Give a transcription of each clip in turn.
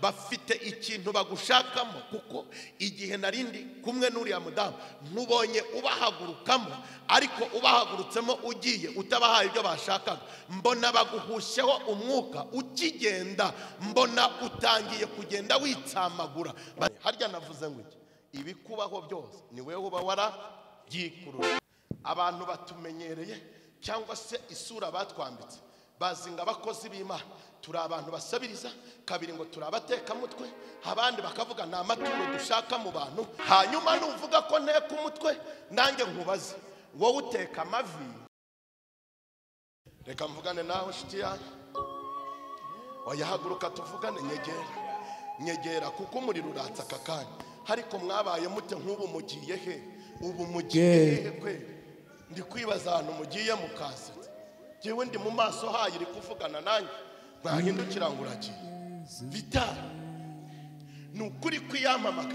bafite ikintu bagushakamo, kuko igihe narindi kumwe n'uriya mudamu nkubonye ubahagurukamo, ariko ubahagurutsemo ugiye utabahaye ibyo bashakaga, mbona baguhusheho umwuka ukigenda, mbona utangiye kugenda witsamagura. Harya navuze ngo iki, ibikubaho byose ni wewe uba warabyikurura. Abantu batumenyereye cyangwa se isura batwambitse, bazinga abakozi b'Imana turi abantu basabiriza, kabiri ngo turi abatekamutwe, abandi bakavuga ni amaturo dushaka mu bantu. Hanyuma nuvuga ko nteka umutwe, nanjye nkubaze, wowe uteka amavi? Reka mvugane nawe nshuti yanjye, wayahaguruka tuvugane, nyegera kuko umuriro uratsa aka kanya. Ariko mwabaye mute nk'ubu mugiye he? Ubu mugiye he kwe? Ndi kwibaza ahantu mugiye mukaza. Jewe ndi mu maso hayo iri kuvugana nanjye, mwahindukira ngo uragiye. VTAL nukuri kwiyamamaga,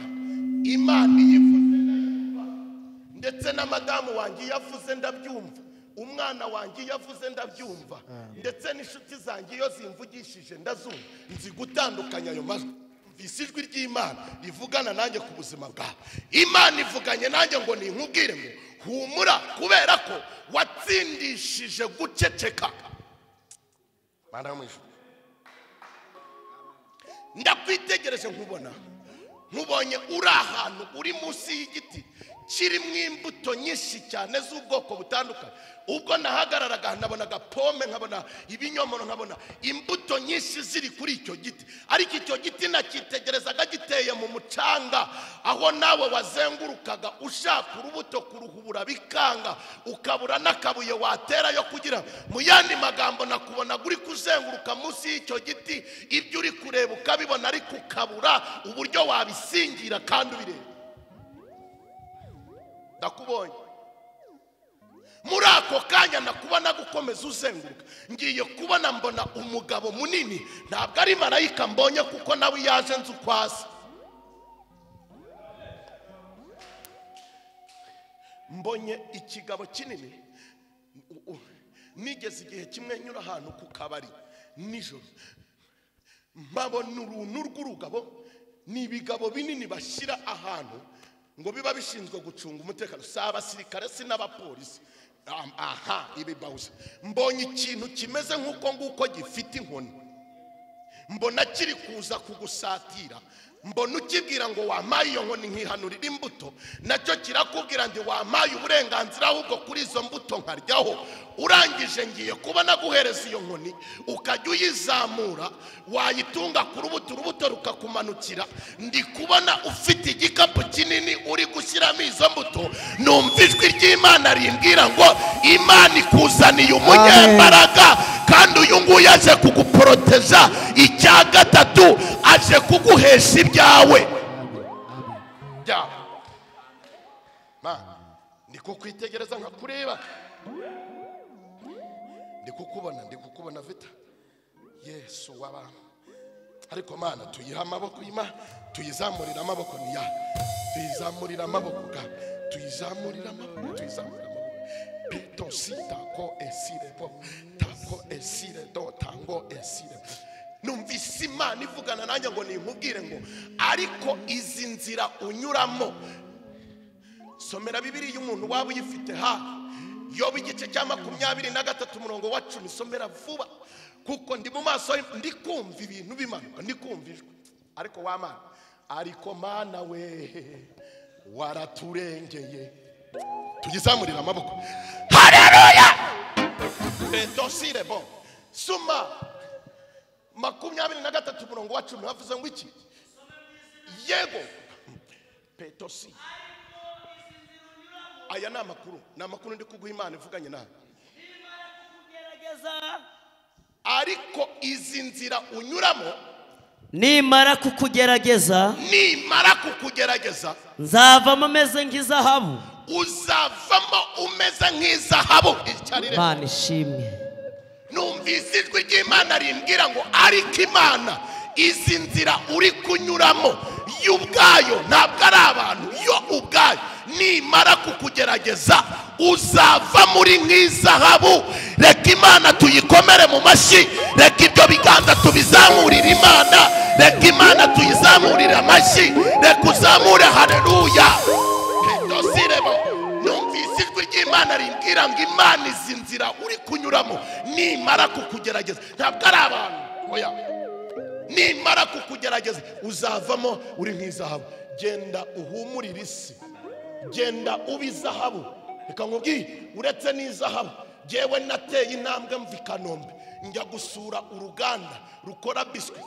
Imana yivuze ndetse na madamu wanjye yavuze ndabyumva, umwana wanjye yavuze ndabyumva, ndetse n'inshuti zanjye iyo zimvugishije ndazumva. Nzi gutandukanya ayo majwi. Ijwi ry'Imana rivugana nanjye ku buzima bwawe. Imana ivuganye nanjye ngo ninkubwire ngo humura, kubera ko watsindishije guceceka. Mana mwishu, ndakwitegereje nkubonye uri ahantu uri munsi y'igiti kirimo imbuto nyinshi cyane z'ubwoko butandukanye. Ubwo nahagararaga nabonaga pome, nkabona ibinyomoro, nkabona imbuto nyinshi ziri kuri icyo giti, ariko icyo giti nakitegerezaga giteye mu mucanga, aho nawe wazengurukaga ushaka urubuto kuruhubura bikanga, ukabura n'akabuye waterayo kugira. Mu yandi magambo nakubona uri kuzenguruka munsi y'icyo giti, ibyo uri kureba ukabibona ariko ukabura uburyo wabisingira kandi ubireba. Ndakubonye muri ako kanya, nakubona gukomeza uzenguruka, ngiye kubona mbona umugabo munini, ntabwo ari marayika mbonye kuko nawe yaje nzi ukwasa. Mbonye ikigabo kinini. Nigeze igihe kimwe nyura ahantu ku kabari nijoro, mpabona uruntu rw'urugabo, ni ibigabo binini bashyira ahantu ngo biba bishinzwe gucunga umutekano, si abasirikare si n'abapolisi. Ibi bawuze. Mbonye ikintu kimeze nk'uko nguko gifite inkoni, mbona kiri kuza kugusatira, mbona ukibwira ngo wampaye iyo nkoni nkihanurira imbuto, nacyo kirakubwira ndi wampaye uburenganzira ahubwo kuri izo mbuto nkaryaho. Urangije ngiye kubona guhereza iyo nkoni, ukajya uyizamura, wayitunga ku rubuto, urubuto rukakumanukira. Ndi kubona ufite igikapu kinini uri gushyiramo izo mbuto. Numva ijwi ry'Imana rimbwira ngo Imana ikuzaniye umunyembaraga, kandi uyu nguyu aje kuguporoteja. Icya gatatu, aje kuguhesha ibyawe. Ndi kukwitegereza nkakureba, ndi kukubona VTAL, Yesu w'abantu. Ariko Mana tuyiha amaboko y'Imana, tuyizamurira amaboko niya, tuyizamurira amaboko ga, tuyizamurira amaboko. Pito sita ko esire po, tako esire do tango esire. Numvise Imana ivugana nanjye ngo ninkubwire ngo ariko izi nzira unyuramo. Somera Bibiliya y'umuntu waba uyifite hafi, Yobu igice cya 23 umurongo wa 10. Somera vuba kuko ndi mu maso, ndi kumva ibintu bimanuka, ndi kumva ijwi. Ariko wa Mana, ariko Mana we waraturengeye. Tuyizamurira amaboko. Haleluya. Petosire bon. Suma 23 umurongo wa 10 havuze ngo iki? Yego. Petosi. Aya na makuru ndi kuguha Imana ivuganye nawe. Ariko izi nzira unyuramo, nimara kukugerageza, nzavamo meze nk'izahabu. Uzavamo umeze nk'izahabu. Imana ishimwe. Numvise ijwi ry'Imana rimbwira ngo ariko Imana izi nzira uri kunyuramo y'ubwayo ntabwo ari abantu, yo ubwayo nimara kukugerageza uzava muri nk'izahabu. Reka Imana tuyikomere mu mashyi, reka ibyo biganza tubizamurire Imana, reka Imana tuyizamurire amashyi, reka uzamure haleluya. Numvise ijwi ry'Imana rimbwira ngo Imana izi nzira uri kunyuramo nimara kukugerageza, ntabwo ari abantu, oya, nimara kukugerageza uzavamo uri nk'izahabu. Genda uhumurire isi, genda uba izahabu. Reka nkubwire, uretse n'izahabu, jewe nateye intambwe mva i Kanombe njya gusura uruganda rukora biswi.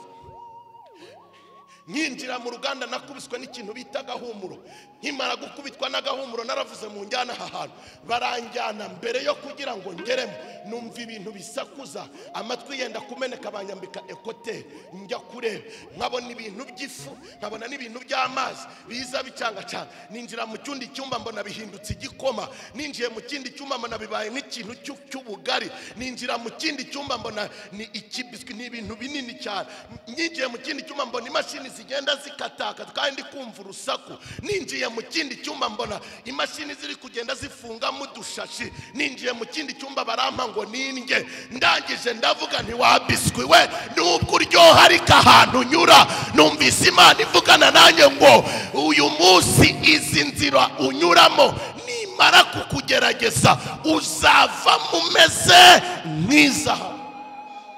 Nyinjira mu ruganda nakubiswe n'ikintu bita gahumuro. Nkimara gukubitwa n'agahumuro naravuze mu njyana aha hantu, baranjyana mbere yo kugira ngo ngeremo numva ibintu bisakuza, amatwi yenda kumeneka, banyambika ekote, njya kureba nkabona ibintu by'ifu, nkabona n'ibintu by'amazi biza bicangacanga. Ninjira mu cyundi cyumba mbona bihindutse igikoma, ninjiye mu kindi cyumba mbona bibaye nk'ikintu cy'ubugari, ninjira mu kindi cyumba mbona ni ikibiswi, ni ibintu binini cyane. Ninjiye mu kindi cyumba mbona imashini zigenda zikataka kandi kumva urusaku. Ninjiye mu kindi cyumba mbona imashini ziri kugenda zifungamo udushashi. Ninjiye mu kindi cyumba barampa ngo ninjye, ndangije ndavuga nti wabiswi we, nubwo uryoha ariko ahantu unyura numvise Imana ivugana nanjye ngo uyu munsi izi nzira unyuramo nimara kukugerageza uzava mumeze nk'izahabu.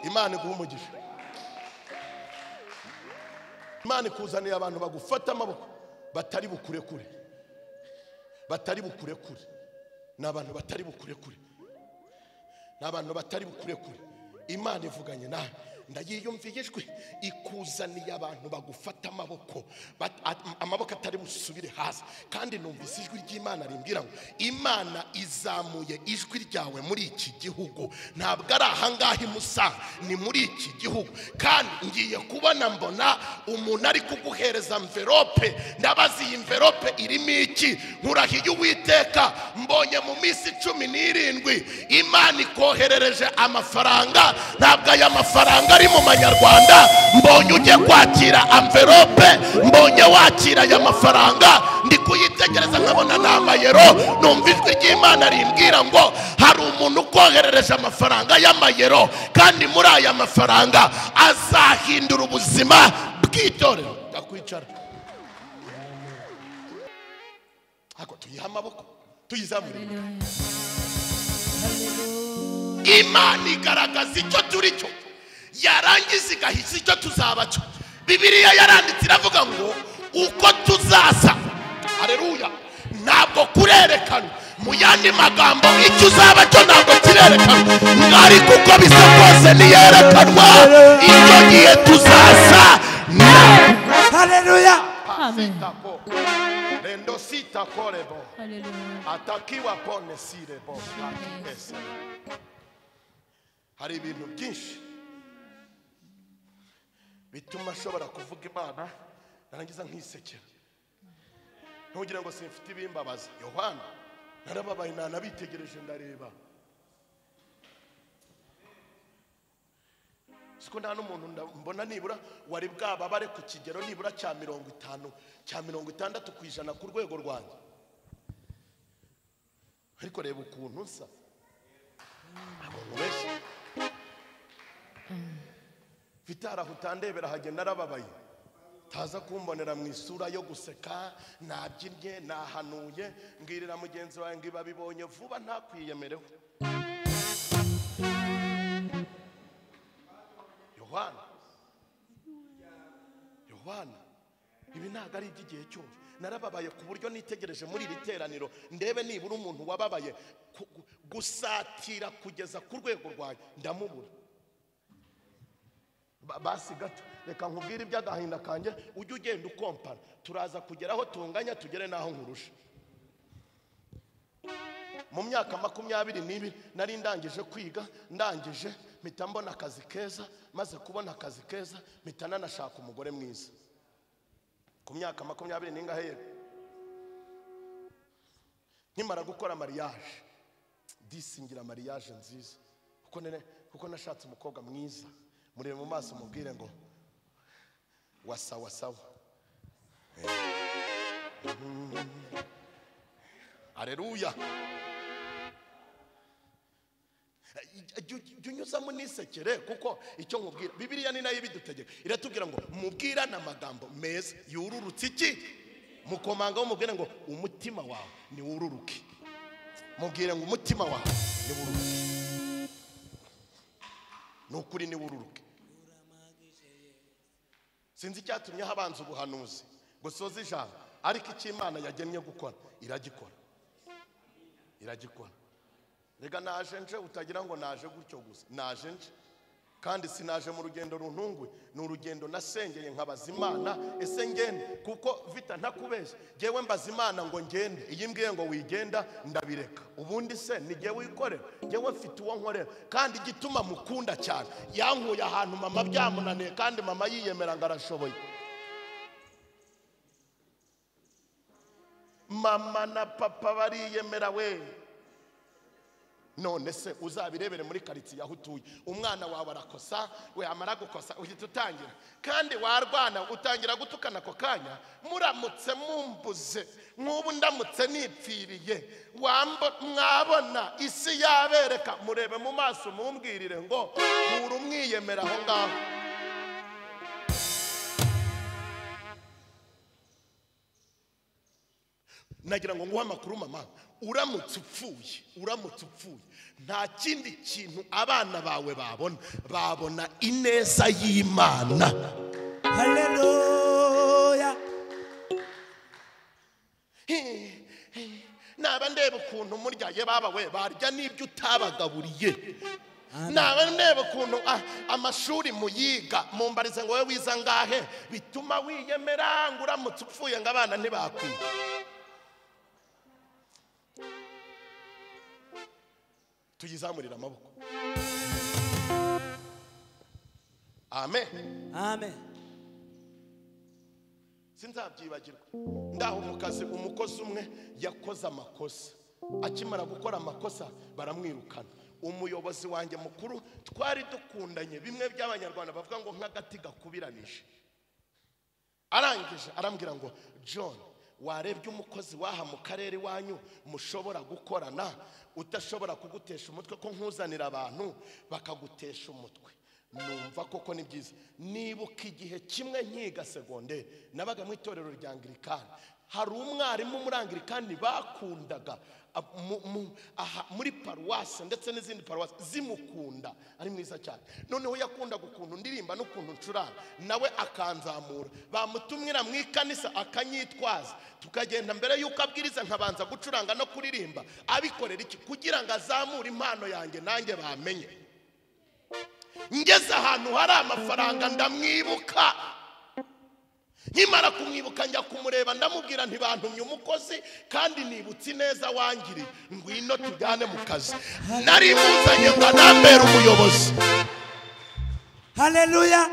Imana iguhe umugisha. Imana ikuzaniye abantu bagufata amaboko batari bukurekure, batari bukurekure. Ni abantu batari bukurekure, ni abantu batari bukurekure. Imana ivuganye nawe, ndayiyumviye ijwi, ikuzaniye abantu bagufata amaboko, amaboko atari busubire hasi. Kandi numvise ijwi ry'Imana rimbwira ngo Imana izamuye ijwi ryawe muri iki gihugu, ntabwo ari ahangaha i Musanze, ni muri iki gihugu. Kandi ngiye kubona mbona umuntu ari kuguhereza envelope, ndabaza iyi envelope irimo iki? Nkurahiye Uwiteka, mbonye mu minsi 17 Imana ikoherereje amafaranga, ntabwo aya mafaranga ari mu manyarwanda. Mbonye ujye kwakira envelope, mbonye wakira aya mafaranga, ndi kuyitegereza nkabona ni amayero. Numva ijwi ry'Imana rimbwira ngo hari umuntu ukoherereje amafaranga y'amayero, kandi muri aya mafaranga azahindura ubuzima bw'itorero. Ndakwicara ako tuyiha amaboko tuyizamure. Imana igaragaza icyo turi cyo, yarangiza igahisa icyo tuzaba cyo. Bibiliya yaranditse iravuga ngo uko tuzaza, haleluya, ntabwo kurerekana. Mu yandi magambo icyo uzaba cyo ntabwo kirerekana, ariko uko bisa kose niyerekanwa icyo gihe tuzaza. Haleluya, amen. Rendo sita korebo, haleluya, atakiwa pone sirebo. Hari ibintu byinshi bituma ashobora kuvuga Imana narangiza nk'isekera, ntugire ngo simfite ibimbabaza. Yohana narababaye, nanabitegereje ndareba, siko nta n'umuntu mbona nibura wari bwababare ku kigero nibura cya 50 cya 60% ku rwego rwanjye. Ariko reba ukuntu nsa, abantu benshi VTAL aho utandebera hagenda narababaye, taza kumbonera mu isura yo guseka, nabyinnye, nahanuye, mbwirira mugenzi wawe ngo ibabibonye vuba ntakwiyemereho. Yohana, ibi ntabwo ari iby'igihe cyose. Narababaye ku buryo nitegereje muri iri teraniro ndebe nibura umuntu wababaye gusatira kugeza ku rwego rwawe, ndamubura. Basi gato reka nkubwire iby'agahinda kanjye, ujye ugenda ukompara, turaza kugeraho tunganya, tugere naho nkurusha. Mu myaka 22 nari ndangije kwiga, ndangije mpita mbona akazi keza, maze kubona akazi keza mpita nanashaka umugore mwiza. Ku myaka 20 n'ingahe nkimara gukora mariage, disingira mariage nziza, kuko nashatse umukobwa mwiza, murebe mu maso mubwire ngo wasawa. Haleluya. Junyuza munisekere kuko icyo nkubwira Bibiliya ni nayo bidutegeka iratubwira ngo mubwirana amagambo meza yururutse iki mukomanga wo mubwire ngo umutima wawe ni wururuke mubwire ngo umutima wawe ni wururuke nukuri ni wururuke sinzi cyatumye habanza ubuhanuzi gusoza ijambo ariko icyo Imana yagennye gukora iragikora rega naje nje utagira ngo naje gutyo gusa naje nje kandi sinaje mu rugendo runtungwe ni urugendo nasengeye nkabaza Imana ese ngende kuko vita ntakubeshye jewe mbaza Imana ngo ngende iyi mbwiye ngo wigenda ndabireka ubundi se ni jewe wikorera jewe mfite uwo nkorera kandi gituma mukunda cyane yankuye ahantu mama byamunaniye kandi mama yiyemera ngarashoboye mama na papa bariyemera we none se uzabirebere muri karitsiye aho utuye umwana wawe arakosa we amara gukosa uhita utangira kandi warwana utangira gutukana ako kanya muramutse mumbuze nk'ubu ndamutse nipfiriye mwabona isi yabereka murebe mu maso mumbwirire ngo uri umwiyemera aho ngaho nagira ngo nguhe amakuru mama uramutse upfuye nta kindi kintu abana bawe babona ineza y'Imana. Haleluya. Naba ndeba ukuntu muryaye baba we barya n'ibyo utabagaburiye naba ndeba ukuntu amashuri muyiga mumbarize ngo we wiza ngahe bituma wiyemera ngo uramutse upfuye ngo abana ntibakwiga. Tuyizamurira amaboko. Amen. Amen. Sinzabyibagirwa ndaho mukazi umukozi umwe yakoze amakosa akimara gukora amakosa baramwirukana umuyobozi wanjye mukuru twari dukundanye bimwe by'abanyarwanda bavuga ngo nk'agati gakubiranije arangije arambwira ngo John warebye umukozi waha mu karere wanyu mushobora gukorana utashobora kugutesha umutwe ko nkuzanira abantu bakagutesha umutwe numva koko ni byiza nibuka igihe kimwe nkiga segonderi nabaga mu itorero rya Anglikani hari umwarimu muri Anglikani bakundaga muri paruwasi ndetse n'izindi paruwasi zimukunda ari mwiza cyane noneho yakunda gukuntu ndirimba n'ukuntu ncuranga nawe akanzamura bamutumwira mu ikanisa akanyitwaza tukagenda mbere yuko abwiriza nkabanza gucuranga no kuririmba abikorera iki kugira ngo azamure impano yanjye nanjye bamenye ngeze ahantu hari amafaranga ndamwibuka nkimara kumwibuka njya kumureba ndamubwira ntibantumye umukozi kandi nibutse neza wangiriye ngwino tujyane mu kazi nari muzanye ngo nambere umuyobozi. Haleluya.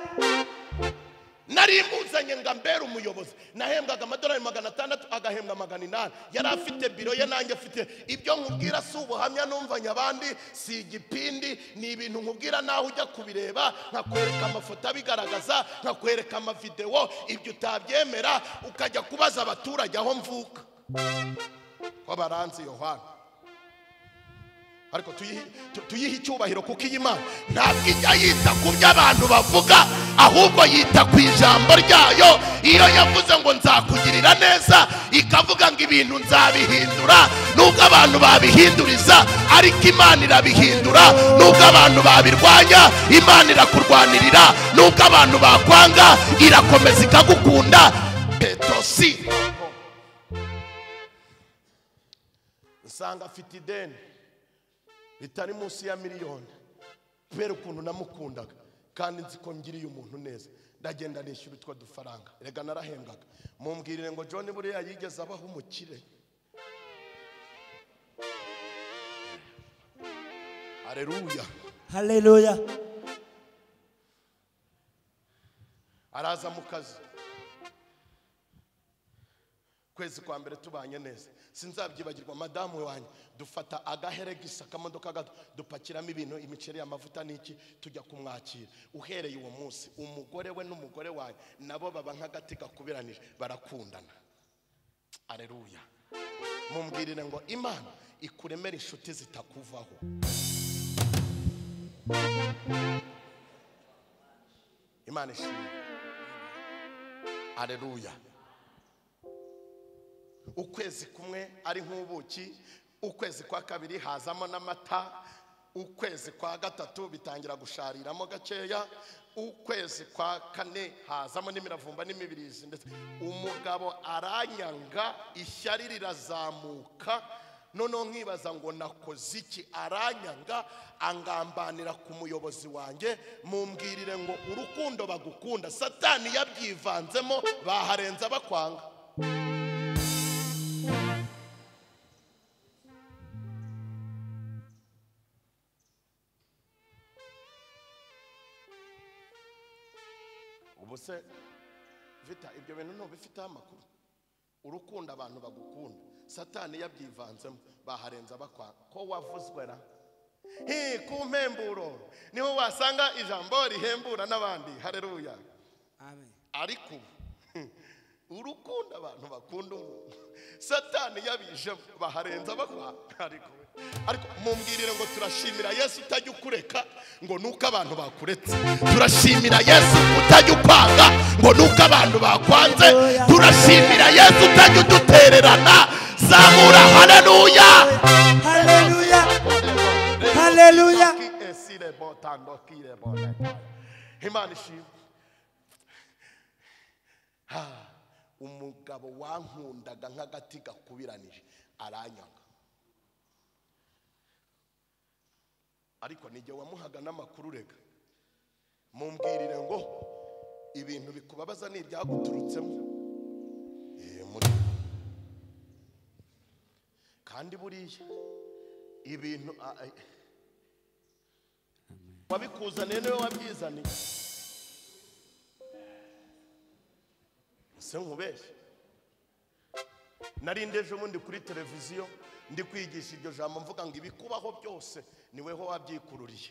nari muzanye ngo ambere umuyobozi nahembwaga amadolari 600 agahembwa 800 yari afite biro ye nanjye afite ibyo nkubwira si ubuhamya numvanye abandi si igipindi ni ibintu nkubwira naho ujya kubireba nkakwereka amafoto abigaragaza nkakwereka amavideo ibyo utabyemera ukajya kubaza abaturage aho mvuka ko baranzi Yohana ariko tuyihe icyubahiro kuko iyi Imana ntabwo ijya yita ku byo abantu bavuga ahubwo yita ku ijambo ryayo. Iyo yavuze ngo nzakugirira neza ikavuga ngo ibintu nzabihindura nubwo abantu babihinduriza ariko Imana irabihindura nubwo abantu babirwanya Imana irakurwanirira nubwo abantu bakwanga irakomeza ikagukunda. Petosi nsanga afite ideni bitari munsi ya miliyoni kubera ukuntu namukundaga kandi nzi ko ngiriye umuntu neza ndagenda nishyura utwo dufaranga rega narahembwaga mumbwirire ngo John buriya yigeze abaho umukire. Haleluya. Haleluya. araza mu kazi kwezi kwa mbere tubanye neza sinzabyibagirwa madamu wanjye dufata agaheregisa kamodoka gato dupakiramo ibintu imiceri y'amavuta n'iki tujya kumwakira uhereye uwo munsi umugore we n'umugore wanjye nabo baba nk'agati gakubiranije barakundana. Haleluya. mumbwirire ngo Imana ikuremera inshuti zitakuvaho. Imana ishimwe. Haleluya. Ukwezi kumwe ari nk'ubuki, ukwezi kwa kabiri hazamo n'amata, ukwezi kwa gatatu bitangira gushariramo gakeya, ukwezi kwa kane hazamo n'imiravumba n'imibirizi, ndetse umugabo aranyanga, ishyari rirazamuka. Noneho nkibaza ngo nakoze iki? Aranyanga, angambanira ku muyobozi wanjye. Mumbwirire ngo urukundo bagukunda Satani yabyivanzemo, baharenza bakwanga. Ubuse vita ibyo bintu no bifite amakuru. Urukundo abantu bagukunda Satani yabyivanzemo, baharenza bakwanga. Ko wavuzwe na ku mpemburo niho wasanga ijambo rihembura n'abandi. Haleluya. Amen. Ariko urukundo abantu bakunda Satani yabije, baharenza bakwanga. Ariko mumbwirire ngo turashimira Yesu utajya ukureka ngo nuko abantu bakuretse. Turashimira Yesu utajya upanga ngo nuko abantu bakwanze. Turashimira Yesu utajya udutererana. Zamura haleluya. Haleluya. Haleluya. Imana ishimwe. Umugabo wankundaga nk'agati gakubiranije aranyanga, ariko nijye wamuhaga n'amakuru. Rega mumbwirire ngo ibintu bikubabaza ni ibyaguturutsemo. Kandi buriya ibintu wabikuzaniye niwe wabyizaniye. Se nkubeshye, narindeje ubundi kuri televiziyo ndi kwigisha iryo jambo mvuga ngo ibikubaho byose niweho wabyikururiye.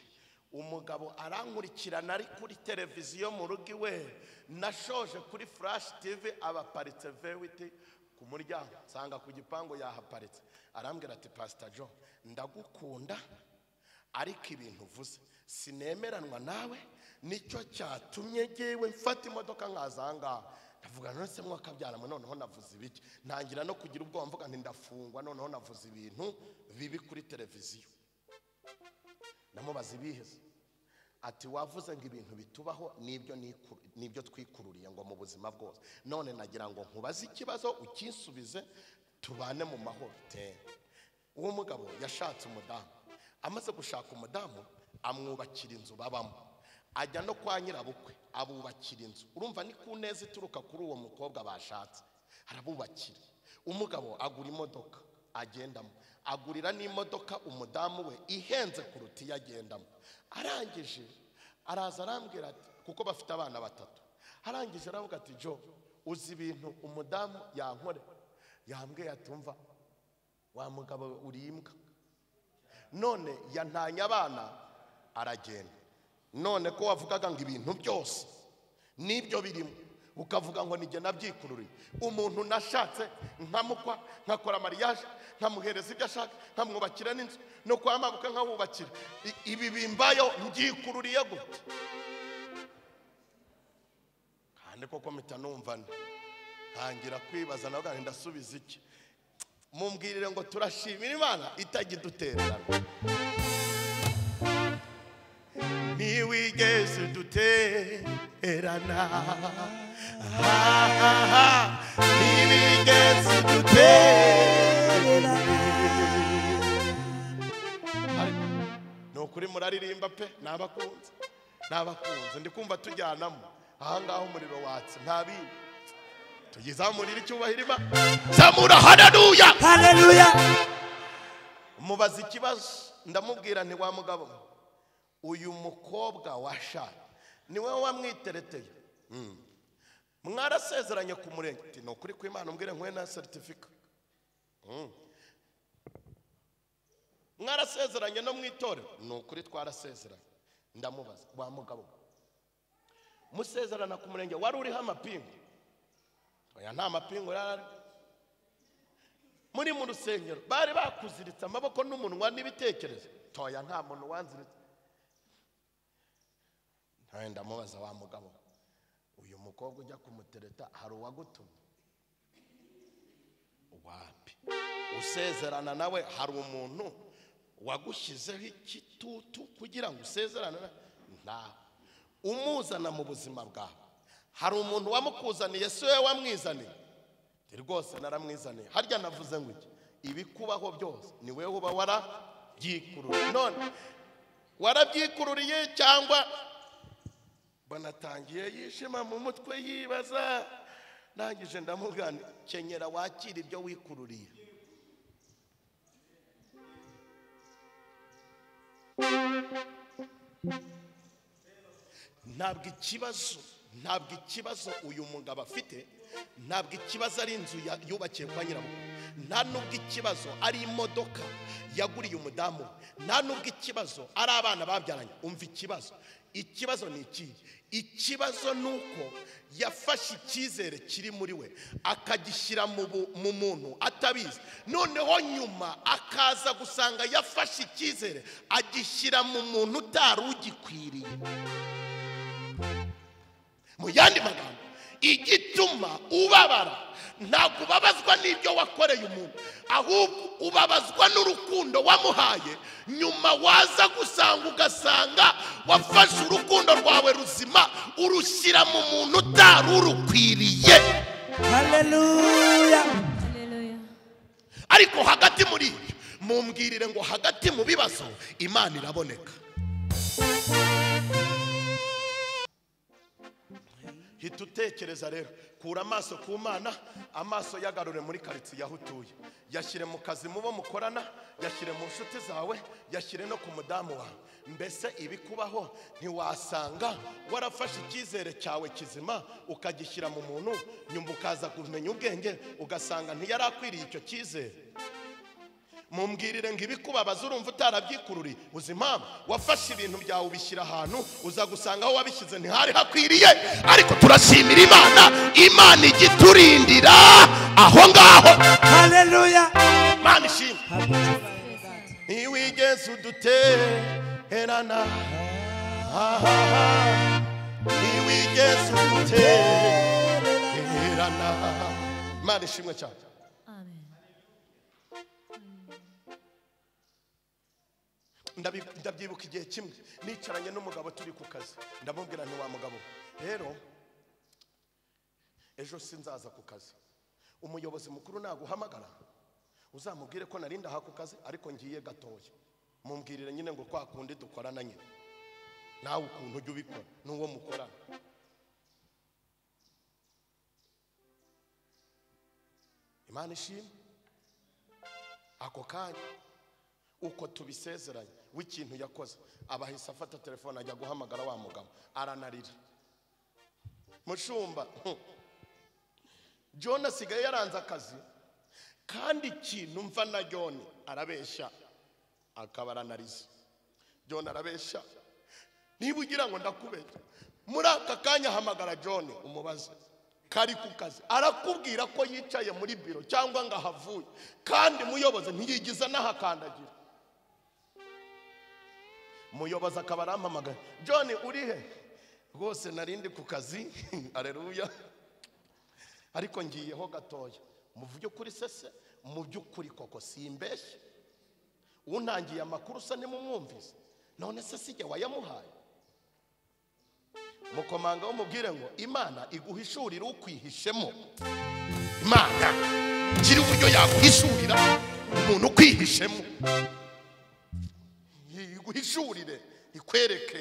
Umugabo arankurikirana ari kuri televiziyo mu rugo iwe, nashoje kuri Flash TV, abaparitse VTAL ku muryango, nsanga ku gipangu yahaparitse. Arambwira ati Pastor John, ndagukunda ariko ibintu uvuze sinemeranwa nawe, nicyo cyatumye ngewe mfata imodoka nkazanga. Ndavuga none se mwakabyaramo, noneho navuze ibiki? Ntangira no kugira ubwoba mvuga nti ndafungwa, noneho navuze ibintu bibi kuri televiziyo. Namubaza ibiheze, ati wavuze ngo ibintu bitubaho nibyo twikururiye ngo mu buzima bwose. None nagira ngo nkubaze ikibazo ukinsubize tubane mu mahoro. Uwo mugabo yashatse umudamu, amaze gushaka umudamu amwubakira inzu babamo, ajya no kwa nyirabukwe abubakira inzu. Urumva ni ku neza ituruka kuri uwo mukobwa bashatse, arabubakira. Umugabo agura imodoka agendamo, agurira n'imodoka umudamu we ihenze kuruta iyo agendamo. Arangije araza arambwira ati, kuko bafite abana batatu, arangije aravuga ati Jo, uzi ibintu umudamu yankore? Yambwiye ati umva wa mugabo uri imbwa. None yantanye abana aragenda. None ko wavugaga ngo ibintu byose nibyo birimo, ukavuga ngo nijye nabyikururiye. Umuntu nashatse nkamukwa, nkakora mariage, nkamuhereza ibyo ashaka, nkamwubakira n'inzu, no kwa mabuka nkabubakira. Ibi bimbayo mbyikururiye gute? Kandi koko mpita numva ntangira kwibaza, navuga nti ndasubiza iki? Mumbwirire ngo turashimira Imana itajya idutererana. Niwigeze dutererana, niwigeze dutererana. Nukuri muraririmba pe, nabakunze ndikumva tujyanamo. Ahangaho umuriro watse nta bindi, tugizamurira icyubahiro Imana. Zamura haleluya. Haleluya. Mubaza ikibazo, ndamubwira nti wa mugabo, uyu mukobwa washa niwe wamwitereteye? Mwarasezeranye ku murenge? Ati no kuri kw'Imana umbwire nkwe na certificate. Mwarasezeranye no mwitorero? No kuri twarasezeranye. Ndamubaza, wa mugabo musezerana ku murenge wari uriho amapingu? Oya nta mapingu yarari. muri mu rusengero bari bakuziritse amaboko n'umunwa n'ibitekerezo toya nta muntu wanziritse ntawe ndamubaza wa mugabo uyu mukobwa ujya kumutereta hari uwagutumye wapi usezerana nawe hari umuntu wagushyizeho igitutu kugira ngo usezerane nta umuzana mu buzima bwawe hari umuntu wamukuzaniye si we wamwizaniye rwose naramwizaniye harya navuze ngo iki ibikubaho byose ni wewe uba warabyikururiye none warabyikururiye cyangwa banatangiye yishima mu mutwe yibaza nangije ndamugana kenyera wakira ibyo wikururiye ntabwo ikibazo uyu mugabo afite ntabwo ikibazo ari inzu yubakiye kwa nyirabukwe nta nubwo ikibazo ari imodoka yaguriye umudamu nta nubwo ikibazo ari abana babyaranye umva ikibazo ni iki ikibazo nuko yafashe icyizere kiri muri we akagishyira mu muntu atabizi noneho nyuma akaza gusanga yafashe icyizere agishyira mu muntu utari ugikwiriye mu yandi magambo igituma ubabara ntabwo ubabazwa n'ibyo wakoreye umuntu ahubwo ubabazwa n'urukundo wamuhaye nyuma waza gusanga ugasanga wafashe urukundo rwawe ruzima urushyira mu muntu utari urukwiriye haleluya ariko hagati muri ibyo mumbwirire ngo hagati mu bibazo Imana iraboneka hita utekereza rero kura amaso ku Mana amaso yagarure muri karitsiye aho utuye yashyire mu kazi mubo mukorana yashyire mu nshuti zawe yashyire no ku mudamu wawe mbese ibikubaho ntiwasanga warafashe icyizere cyawe kizima ukagishyira mu muntu nyuma ukaza kumenya ubwenge ugasanga ntiyari akwiriye icyo cyizere mumbwirire ngo ibikubabaza urumva utarabyikururiye uzi impamvu wafashe ibintu byawe ubishyira ahantu uza gusanga aho wabishyize ntihari hakwiriye ariko turashimira Imana igiturindira aho ngaho haleluya Imana ishimwe ntiwigeze udutererana ntiwigeze udutererana Imana ishimwe cyane ndabyibuka igihe kimwe nicaranye n'umugabo turi ku kazi ndamubwira nti wa mugabo rero ejo sinzaza ku kazi umuyobozi mukuru naguhamagara uzamubwire ko narinda aha ku kazi ariko ngiye gatoya mumbwirire nyine ngo kwa kundi dukorana nyine nawe ukuntu ujya ubikora n'uwo mukorana Imana ishimwe ako kanya uko tubisezeranye w'ikintu yakoze abahise afata telefone ajya guhamagara wa mugabo aranarira mushumba John asigaye yaranze akazi kandi ikintu mva na John arabeshya akaba aranariza John arabeshya niba ugira ngo ndakubeshya muri aka kanya hamagara John umubaze kari ku kazi arakubwira ko yicaye muri biro cyangwa ngo ahavuye kandi muyobozi ntiyigiza n'ahakandagira muyobozi akaba arampamagaye John urihe rwose narindi ku kazi aleluya ariko ngiyeho gatoya mu by'ukuri sese mu by'ukuri koko simbeshye untangiye amakuru usa nimumwumvise none se sijye wayamuhaye mukomanga umubwire ngo Imana iguhishurira ukwihishemo Imana kiri uburyo yaguhishurira umuntu ukwihishemo iguhishurire ikwereke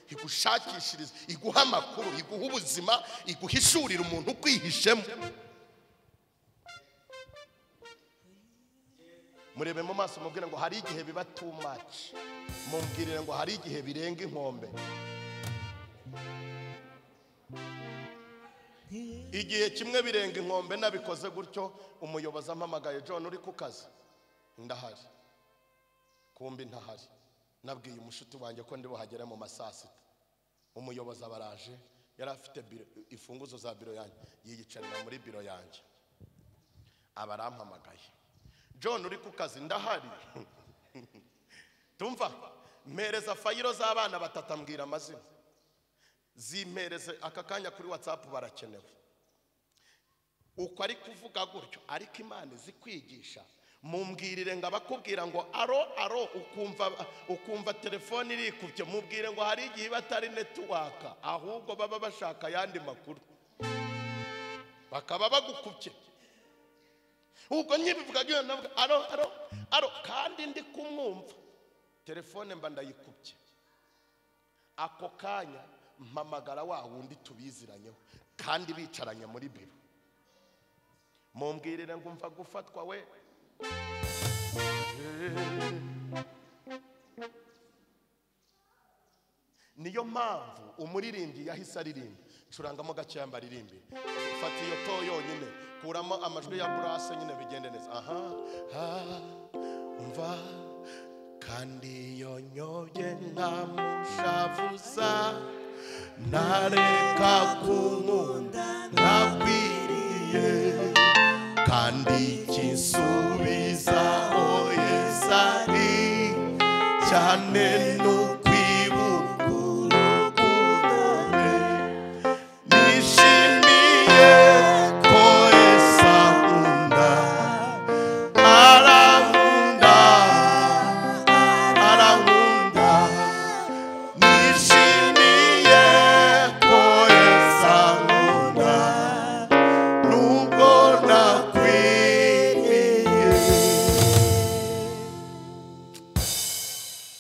igushakishirize iguha amakuru iguha ubuzima iguhishurira umuntu ukwihishemo murebe mu maso mubwire ngo hari igihe biba too much mumbwirire ngo hari igihe birenga inkombe igihe kimwe birenga inkombe nabikoze gutyo umuyobozi ampamagaye John uri ku kazi ndahari kumbi ntahari nabwiye umushuti wanjye ko ndi buhagere mu masasita umuyobozi abaraje yari afite imfunguzo za biro yanjye yiyicarira muri biro yanjye abarampamagaye John uri ku kazi ndahari tumva mpereza fayiro z'abana batatu ambwira amazina zimpereze aka kanya kuri WhatsApp barakenewe uko ari kuvuga gutyo ariko Imana zikwigisha mumbwirire ngo abakubwira ngo aro ukumva telefone iri kubye mubwire ngo hari igihe batari network ahubwo baba bashaka yandi makuru bakaba bagukubye ubwo nyibivuga giye navuga aro kandi ndi kumwumva telefone mba ndayikubye ako kanya mpamagara wa wundi tubiziranyeho kandi bicaranye muri biro mumbwirire ngo umva gufatwa we niyo mpamvu umuririmbyi yahise aririmba curangamo gake yamba aririmbe fata iyo to yonyine kuramo amajwi ya brass nyine bigende neza umva kandi yonyobye nkamushavuza nareka kumunda ntakwiriye kandi kinsubizaho yesari cyane n'ukwibukura nishimiye ko esakunda arankunda nishimiye ko esakunda nubwo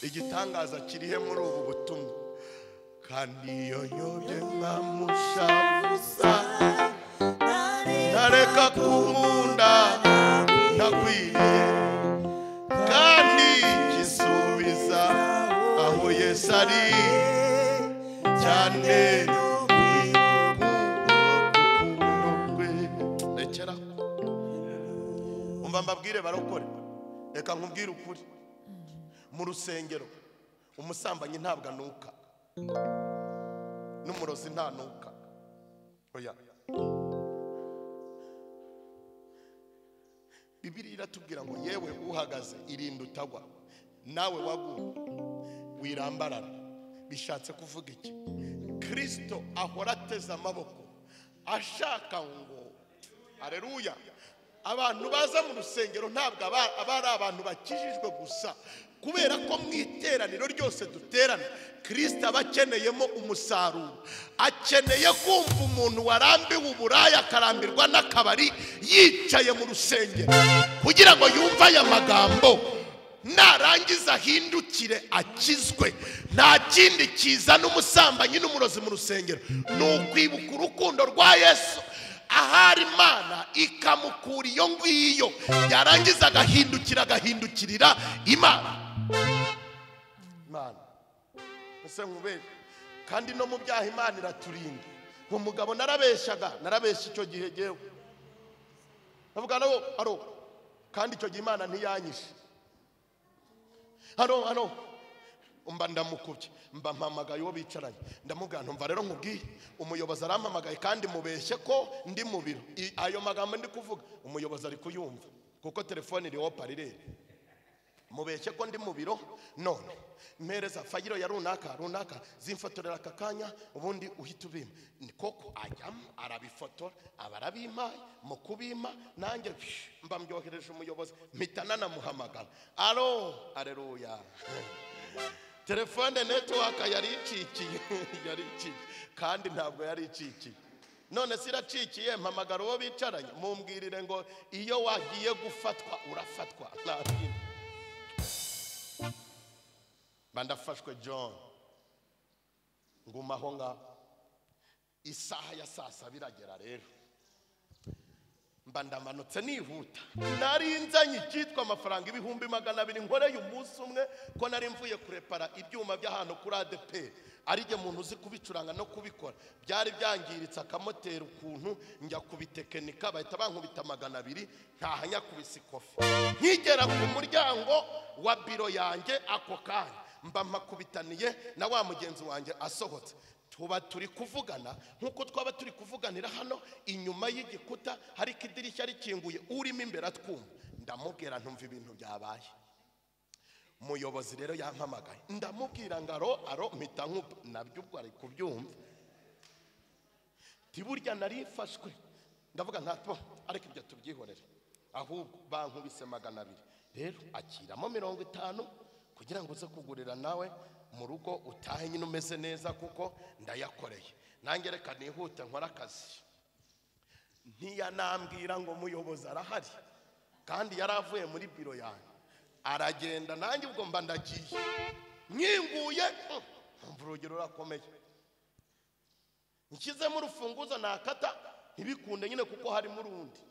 igitangaza kirihe muri ubu butumwa kandi yonyobye nkamushavuza nareka kumunda ntakwiriye kandi gisubiza aho Yesu ari cyane rekera umva mbabwire barokore reka nkubwire ukuri mu rusengero umusambanyi ntabwo anuka n'umurozi ntanuka oya Bibiliya iratubwira ngo yewe uhagaze irinda utagwa nawe waguye wirambarara bishatse kuvuga iki Kristo ahora ateze amaboko ashaka ngo haleluya abantu baza mu rusengero ntabwo abari abantu bakijijwe gusa kubera ko mu iteraniro ryose duterana Kristo abakeneyemo umusaruro akeneye kumva umuntu warambiwe uburaya akarambirwa n'akabari yicaye mu rusengero kugira ngo yumve aya magambo narangiza ahindukire akizwe nta kindi kizana umusambanyi n'umurozi mu rusengero ni ukwibuka urukundo rwa Yesu ahari Imana ikamukura iyo ngwiyo yarangiza agahindukirira Imana ese nkubere kandi no mu byaha Imana iraturinda umugabo narabeshya icyo gihe gewe navuga aro kandi icyo gihe Imana ntiyanyishe aro umba ndamukubye mba mpamagaye uwo bicaranye ndamubwira ntumva rero nkubwiye umuyobozi arampamagaye kandi mubeshye ko ndi mu biro ayo magambo ndi kuvuga umuyobozi ari kuyumva kuko telefone iriho parirere mubeshye ko ndi mu biro none mpereza fayiro ya runaka zimfotorera aka kanya ubundi uhita ubima ni koko ajyamo arabifotora abarabimpaye mu kubima nanjye mba mbyohereje umuyobozi mpita nanamuhamagara alo aleluya telefone network yari icikiye kandi ntabwo yari icikiye none siracikiye mpamagara uwo bicaranye mumbwirire ngo iyo wagiye gufatwa urafatwa ntabwo bandafashwe John ngumaho nga isaha ya saa saba iragera rero mba ndamanutse nihuta narinzanye icyitwa amafaranga 200,000 nkoreye umunsi umwe ko nari mvuye kurepara ibyuma by'ahantu kuri ADP arije muntu uzi kubicuranga no kubikora byari byangiritse akamotera ukuntu njya kubitekenika bahita bankubita 200 ntahanya kubisa ikofi nkigera ku muryango wa biro yanjye ako kanya mba mpakubitaniye na wa mugenzi wanjye asohotse tuba turi kuvugana nkuko twaba turi kuvuganira hano inyuma y'igikuta hari kidirishya rikinguye urimo imbere atwumva ndamubwira ntumva ibintu byabaye. Umuyobozi rero yampamagaye, ndamubwira ngo aro mpita nkupa, nabyo ubwo ari kubyumva. Tiburya narifashwe, ndavuga ntato ariko ibyo tubyihorere, ahubwo bankubise 200. Rero akiramo 50 kugira ngo uze kugurira nawe mu rugo utahe nyine umeze neza, kuko ndayakoreye nange reka nihute nkora akazi. Ntiyanambwira ngo umuyobozi arahari, kandi yaravuye muri biro yanjye aragenda, nange ubwo mba ndagiye nyinguye, urugero rurakomeye, nkizemo urufunguzo nakata ntibikunde nyine kuko harimo urundi.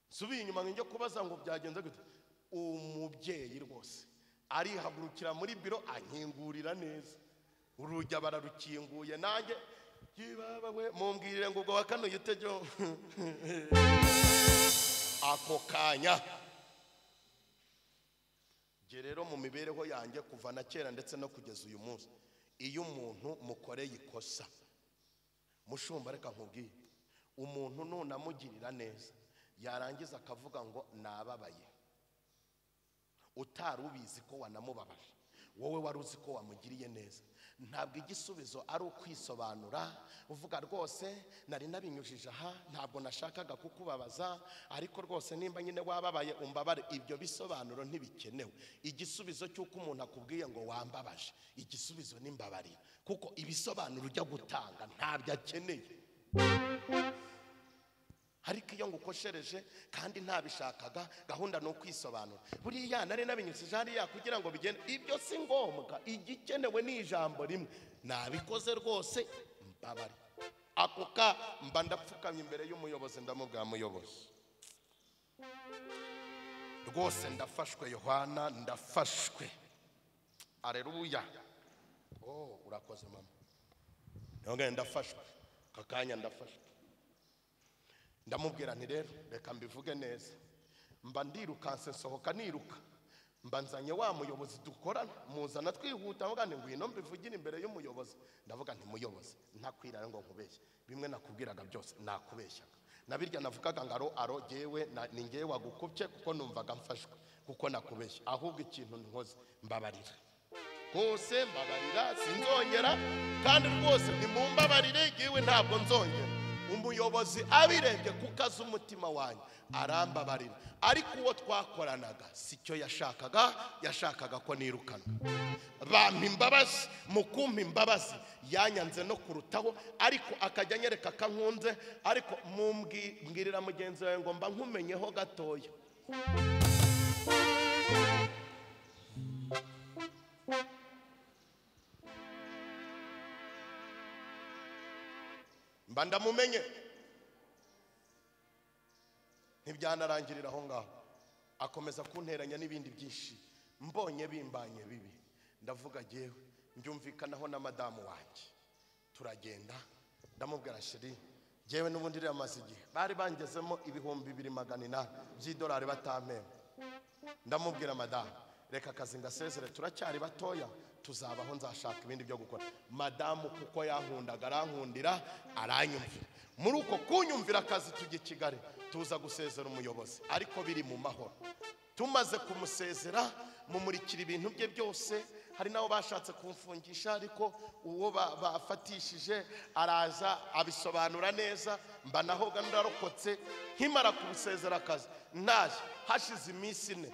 Subiye inyuma njye kubaza ngo byagenze gute, umubyeyi rwose arihagurukira muri biro ankingurira neza, urujya bararukinguye, nanjye yibaba we mumbwirire ngo ubwo wakanuye itejo. Ako kanya je rero mu mibereho yanjye kuva na kera ndetse no kugeza uyu munsi, iyo umuntu mukoreye ikosa, mushumba reka nkubwiye, umuntu nunamugirira neza yarangiza akavuga ngo nababaye, utari ubizi ko wanamubabaje, wowe wari uzi ko wamugiriye neza, ntabwo igisubizo ari ukwisobanura uvuga rwose nari nabinyujije aha, ntabwo nashakaga kukubabaza, ariko rwose nimba nyine wababaye umbabare. Ibyo bisobanuro ntibikenewe. Igisubizo cy'uko umuntu akubwiye ngo wambabaje, igisubizo ni mbabarira, kuko ibisobanuro ujya gutanga ntabyo akeneye. Ariko iyo ngukoshereje kandi ntabishakaga, gahunda no kwisobanura, buriya nari nabinyusije hariya kugira ngo bigende, ibyo si ngombwa. Igikenewe ni ijambo rimwe, nabikoze rwose mbabari. Ako ka mba ndapfukamye imbere y'umuyobozi, ndamubwira muyobozi rwose ndafashwe, Yohana ndafashwe. Aleluya. Urakoze mama. None ndafashwe, kakanya ndafashwe. Ndamubwira nti rero reka mbivuge neza, mba ndirukanse sohoka niruka, mba nzanye wa muyobozi dukorana, muzana twihuta, avuga nti ngwino mbivugire imbere y'umuyobozi. Ndavuga nti muyobozi ntakwirara ngo nkubeshye, bimwe nakubwiraga byose nakubeshyaga, nabirya navugaga ngo aro jewe ni ngewe wagukubye kuko numvaga mfashwe, kuko nakubeshye. Ahubwo ikintu nkoze mbabarira rwose, mbabarira sinzongera, kandi rwose nimumbabarire, jewe ntabwo nzongera. Umuyobozi abirebye kukaza umutima wanjye arambabarira, ariko uwo twakoranaga sicyo yashakaga, yashakaga ko nirukana. Bampa imbabazi, mu kumpa imbabazi yanyanze no kurutaho, ariko akajya anyereka kankunze, ariko mumbwirira mugenzi wawe ngo mba nkumenyeho gatoya. Mba ndamumenye, ntibyanarangirira aho ngaho, akomeza kunteranya n'ibindi byinshi. Mbonye bimbanye bibi, ndavuga jewe mbyumvikanaho na madamu wanjye, turagenda. Ndamubwira sheri, jewe n'ubundi rero amaze igihe bari bangezemo 2,200 by'idolari batampemba. Ndamubwira madamu reka akazi ngasezere, turacyari batoya, tuzabaho nzashaka ibindi byo gukora. Madamu kuko yankundaga arankundira, aranyumvira. Muri uko kunyumvira akazi tujye Kigali, tuza gusezera umuyobozi, ariko biri mu mahoro. Tumaze kumusezera, mumurikira ibintu bye byose, hari naho bashatse kumfungisha, ariko uwo bafatishije araza abisobanura neza, mba naho ndarokotse. Nkimara kumusezera akazi naje, hashize iminsi 4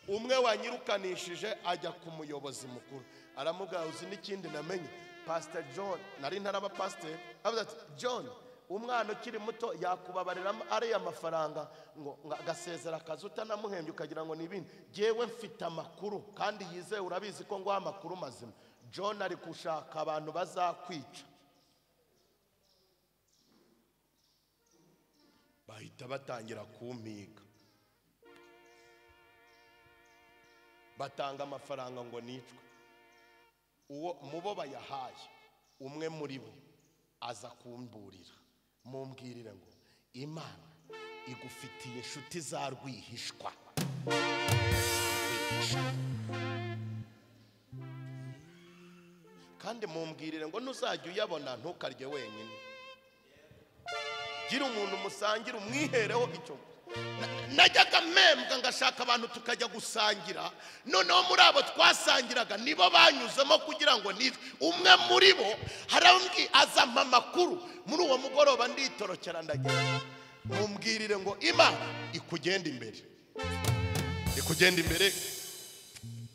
umwe wanyirukanishije ajya ku muyobozi mukuru, aramubwira uzi n'ikindi namenye, Pastor John, nari ntaraba pastor, avuga ati John, umwana ukiri muto yakubabarira ariya mafaranga ngo agasezera akazi utanamuhembye ukagira ngo nibindi. Jewe mfite amakuru kandi yizeye, urabizi ko ngo amakuru mazima. John ari gushaka abantu bazakwica. Bahita batangira kumpiga, batanga amafaranga ngo nicwe. Uwo mubo bayahaye, umwe muri bo aza kumburira, mumbwirire ngo Imana igufitiye inshuti za rwihishwa. Kandi mumbwirire ngo nuzajya uyabona ntukarye wenyine, gira umuntu musangira umwihereho icyo. Najyaga mpembwa ngashaka abantu tukajya gusangira, noneho muri abo twasangiraga nibo banyuzemo kugira ngo nitwe. Umwe muri bo harambwi azampa amakuru, muri uwo mugoroba nditorokera ndagenda. Mumbwirire ngo Imana ikugenda imbere, ikugenda imbere,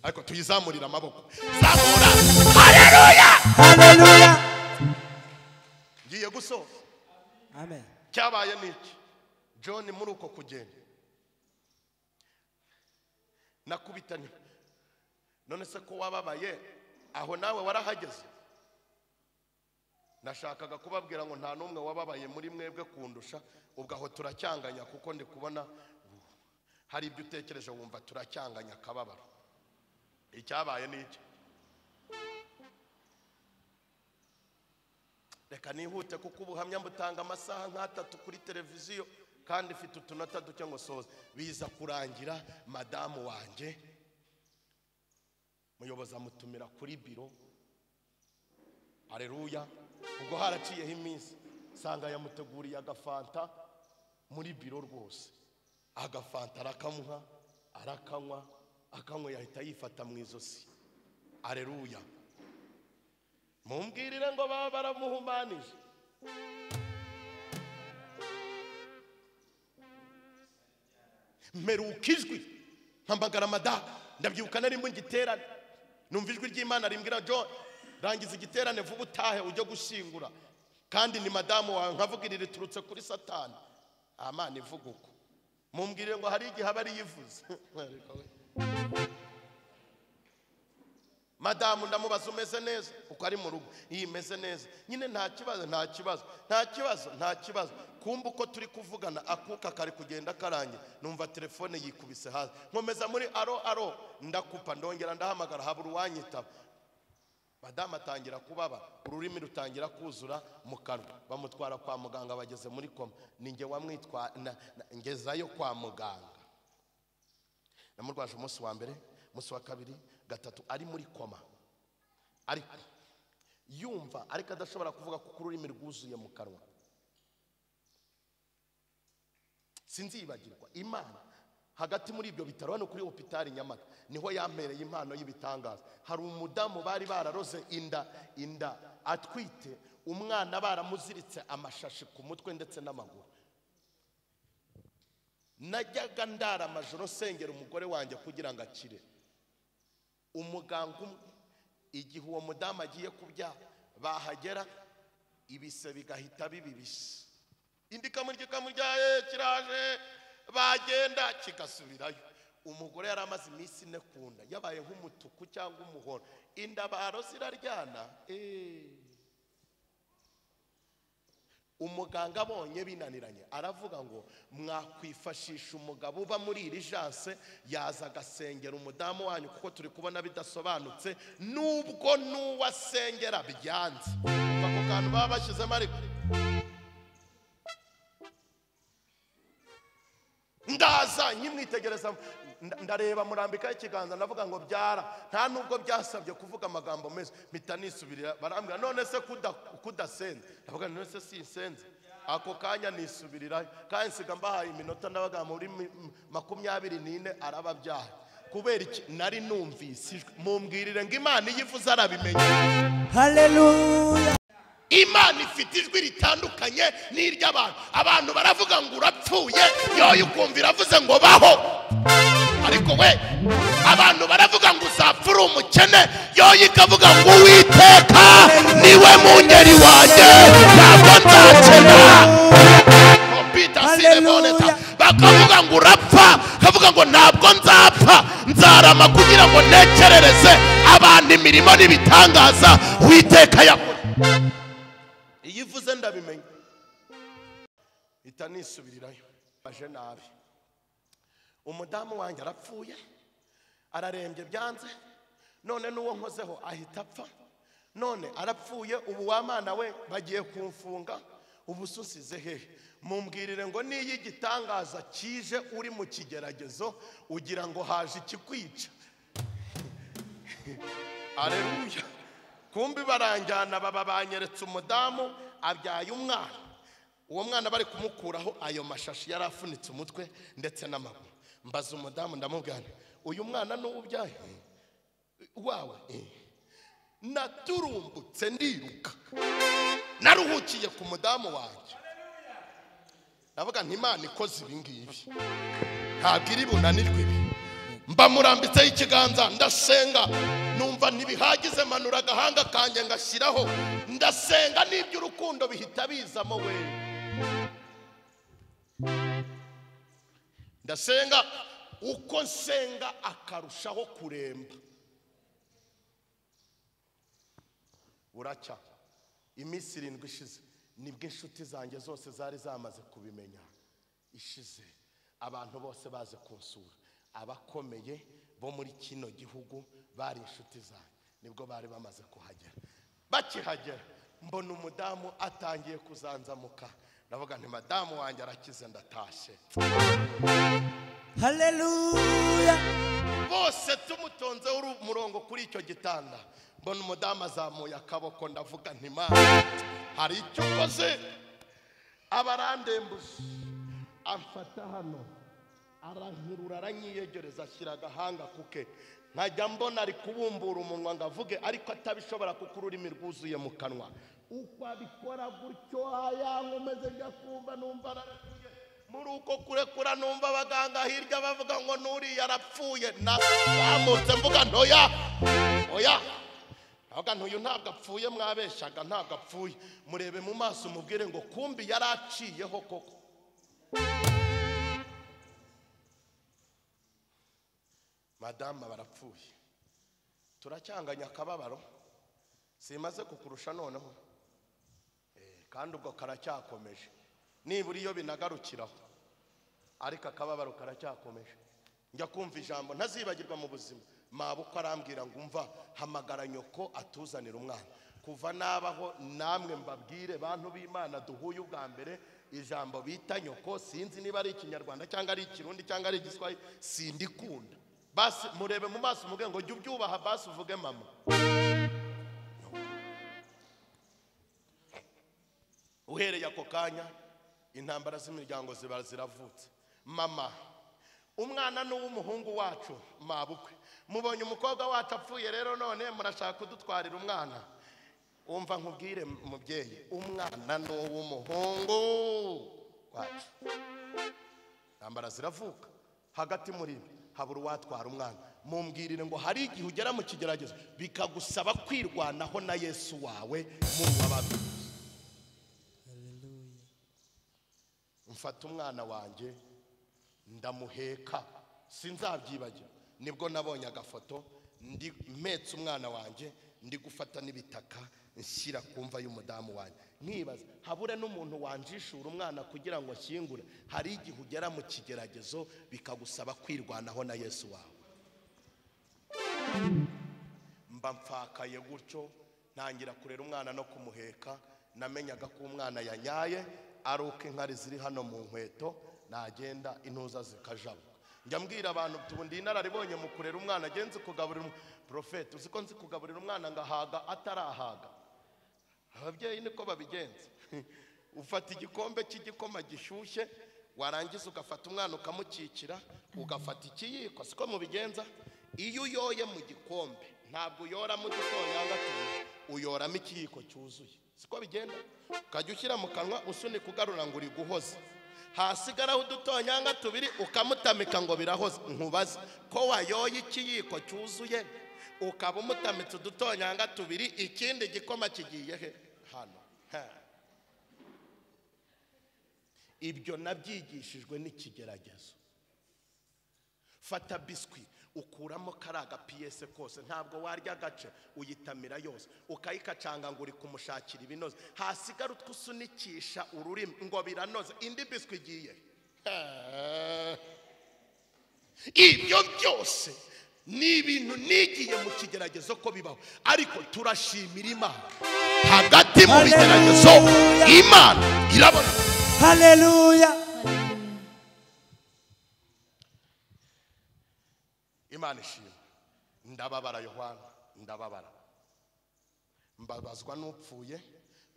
ariko tuyizamurira amaboko. Zamura, haleluya, haleluya. Ngiye gusoza. Amen. Cyabaye niki? John muri uko kugenda nakubitanye. None se ko wababaye aho nawe warahageze? Nashakaga kubabwira ngo nta numwe wababaye muri mwebwe kundusha, ubwo aho turacyanganya, kuko ndi kubona hari ibyo utekereje wumva turacyanganya akababaro. Icyabaye niki? Reka nihute kuko ubuhamya mbutanga amasaha nk'atatu kuri televiziyo, kandi ifite utunota duke ngo soza. Biza kurangira madamu wanjye muyobozi amutumira kuri biro. Haleluya. Ubwo haraciyeho iminsi sanga yamuteguriye agafanta muri biro rwose. Agafanta arakamuha, arakanywa, akanywa yahita yifata mu izosi. Haleluya. Mumbwirire ngo baba baramuhumanije. Mperuka ijwi mpamagara madamu, ndabyibuka nari mu giterane, numva ijwi ry'Imana rimbwira John rangiza igiterane vuba utahe ujye gushingura, kandi ni madamu wawe. Nkavuga iri riturutse kuri Satani. Amana ivuga uko. Mumbwirire ngo hari igihe aba ari yivuze. Madamu ndamubaza umeze neza, uko ari mu rugo. Iyi imeze neza nyine, nta kibazo, nta kibazo, nta kibazo, nta kibazo. Kumva uko turi kuvugana akuka kari kugenda karangira, numva telefone yikubise hasi. Nkomeza muri aro, ndakupa, ndongera ndahamagara, habura uwanyitaba. Madamu atangira kubaba, ururimi rutangira kuzura mu kanwa. Bamutwara kwa muganga, bageze muri koma. Ninjye wamwitwa ngezayo kwa muganga. Namurwaje umunsi wa mbere, umunsi wa kabiri, gatatu, ari muri koma, ariko yumva, ariko adashobora kuvuga kuko ururimi rwuzuye mu kanwa. Sinzibagirwa Imana hagati muri ibyo bitaro, hano kuri hopitali Nyamata, niho yampereye impano y'ibitangaza. Hari umudamu bari bararoze inda atwite, umwana baramuziritse amashashi ku mutwe ndetse n'amaguru. Najyaga ndara amajoro sengera umugore wanjye kugira ngo akire. Umuganga umwe, igihe uwo mudamu agiye kubyara, bahagera ibise bigahita bibibise. Indi kamurya kiraje, bagenda kigasubirayo. Umugore yari amaze iminsi 4 kunda, yabaye nk'umutuku cyangwa umuhondo, inda barose iraryana. Umuganga abonye binaniranye, aravuga ngo mwakwifashisha umugabo uba muri iri janse, yaza agasengera umudamu wanyu, kuko turi kubona bidasobanutse, nubwo n'uwasengera byanze. Ako kantu baba bashyizemo, ariko ndaza nkimwitegereza, ndareba murambika ikiganza, ndavuga ngo byara. Nta nubwo byasabye kuvuga amagambo meza, mpita nisubirira. Barambwira none se kudasenze? Ndavuga none se sinsenze. Ako kanya nisubirira, kandi nsiga mbahaye iminota, ndabaga muri 24 arababyaye. Kubera iki? Nari numvise. Mumbwirire ngo Imana iyivuze arabimenye. Haleluya. Imana ifite ijwi ritandukanye n'iry'abantu. Abantu baravuga ngo urapfuye, yoyo ukumva iravuze ngo baho. Ariko we, abantu baravuga ngo uzapfura umukene, yoyo ikavuga ngo Uwiteka niwe mungeri wanjye, ntabwo nzakena. Bakavuga ngo urapfa, kavuga ngo ntabwo nzapfa, nzarama kugira ngo nekerereze abantu imirimo n'ibitangaza Uwiteka yakora. Iyivuze ndabimenye. Itanisubirirayo. Baje nabi. Umudamu wanjye arapfuye, ararembye byanze, none n'uwo nkozeho ahita apfa. None arapfuye, ubu wamana we bagiye kumfunga, ubu susize hehe? Mumbwirire ngo niyi igitangaza kije uri mu kigeragezo, ugira ngo haje ikikwica. Haleluya. Kumbi baranjyana, baba banyeretse umudamu abyaye umwana. uwo mwana bari kumukuraho ayo mashashi yari afunitse umutwe ndetse n'amaguru. Mbaza umudamu ndamubwira uyu mwana n'ubyaye wawe? Naturumbutse ndiruka naruhukiye ku mudamu wanjye. Ndavuga nti Imana ikoze ibi ngibi ntabwo iri bunanirwe ibi. Mba murambitseho ikiganza ndasenga, numva ntibihagize, manura agahanga kanjye ngashyiraho ndasenga, n'iby'urukundo bihita bizamo we. Ndasenga, uko nsenga akarushaho kuremba. Buracya iminsi 7 ishize nibwo inshuti zanjye zose zari zamaze kubimenya. Ishize abantu bose baze kunsura, abakomeye bo muri kino gihugu bari inshuti zanjye, nibwo bari bamaze kuhagera. Bakihagera mbona umudamu atangiye kuzanzamuka. Ndavuga nti madamu wanjye arakize ndatashe. Haleluya. Bose tumutonze umurongo kuri icyo gitanda. Mbona umudamu azamuye akaboko. Ndavuga nti Imana hari icyo ukoze. Abarandembuze amfata hano arankurura aranyiyegereza ashyira agahanga kuke. Nkajya mbona ari kubumbura umunwa ngavuge ariko atabishobora kuko ururimi rwuzuye mu kanwa. Uko abikora gutyo yankomeze njya kumva numva ararekuye. Muri uko kurekura numva abaganga hirya bavuga ngo nuriya yarapfuye. Nasamutse mvuga ntoya oya, avuga ntuyu ntabwo apfuye, mwabeshaga ntabwo apfuye. Murebe mu maso mubwire ngo kumbi yaraciyeho koko. Madama barapfuye, turacyanganya akababaro. Simaze kukurusha noneho kandi ubwo karacyakomeje, nibura iyo binagarukiraho, ariko akababaro karacyakomeje. Njya kumva ijambo ntazibagirwa mu buzima. Mabuko arambwira ngo umva, hamagara nyoko atuzanira umwana. Kuva nabaho namwe mbabwire bantu b'Imana duhuye ubwa mbere, ijambo bita nyoko sinzi niba ari ikinyarwanda cyangwa ari ikirundi cyangwa ari igiswahili, sindikunda. Basi murebe mu maso muge ngo jya ubyubaha, basi uvuge mama. Uhereye ako kanya intambara z'imiryango ziba ziravutse. Mama, umwana n'uw'umuhungu wacu mabukwe, mubonye umukobwa wacu apfuye, rero none murashaka kudutwarira umwana. Umva nkubwire mubyeyi, umwana n'uw'umuhungu wacu. Intambara ziravuka hagati muri habura uwatwara umwana. Mumbwirire ngo hari igihe ugera mu kigeragezo bikagusaba kwirwanaho na Yesu wawe mu wababi. Mfata umwana wanjye ndamuheka, sinzabyibagira. Nibwo nabonye agafoto ndi mpetse umwana wanjye, ndi gufata n'ibitaka nshyira kumva y'umudamu wanjye. Nkibaza habure n'umuntu wanjishura umwana kugira ngo ashyingure. Hari igihe ugera mu kigeragezo bikagusaba kwirwanaho na Yesu wawe. Mba mfakaye gutyo, ntangira kurera umwana no kumuheka. Namenyaga ko umwana yanyaye ari uko inkari ziri hano mu nkweto, nagenda intuza zikajabuka. Njya mbwira abantu tubundi inararibonye mu kurera umwana, agenze kugaburira Prophet, uziko nzi kugaburira umwana ngahaga atarahaga. Ababyeyi niko babigenza. Ufata igikombe cy'igikoma gishyushye, warangiza ugafata umwana ukamukikira, ugafata ikiyiko, siko mubigenza. Iyo uyoye mu gikombe ntabwo uyoramo udutonyanga tubiri, uyoramo ikiyiko cyuzuye, siko bigenda. Ukajya ushyira mu kanwa usunika ugarura ngo uri guhoza, hasigaraho udutonyanga tubiri ukamutamika ngo birahoze. Nkubaze ko wayoye ikiyiko cyuzuye ukaba umutamitse udutonyanga tubiri, ikindi gikoma kigiye he? Hano. Ibyo nabyigishijwe n'ikigeragezo. Fata biswi ukuramo karaga PS kose, ntabwo warya gace uyitamira yose, ukayikacanga ngo uri kumushakira ibinoze, hasigara utwusunikisha ururimi ngo biranoze, indi biswi igiye. Ibyo byose ni ibintu nigiye mu kigeragezo ko bibaho, ariko turashimira Imana. Hagati mu bigeragezo Imana irabona. Haleluya. Imana ishimwe. Ndababara Yohana, ndababara. Mbabazwa n'upfuye,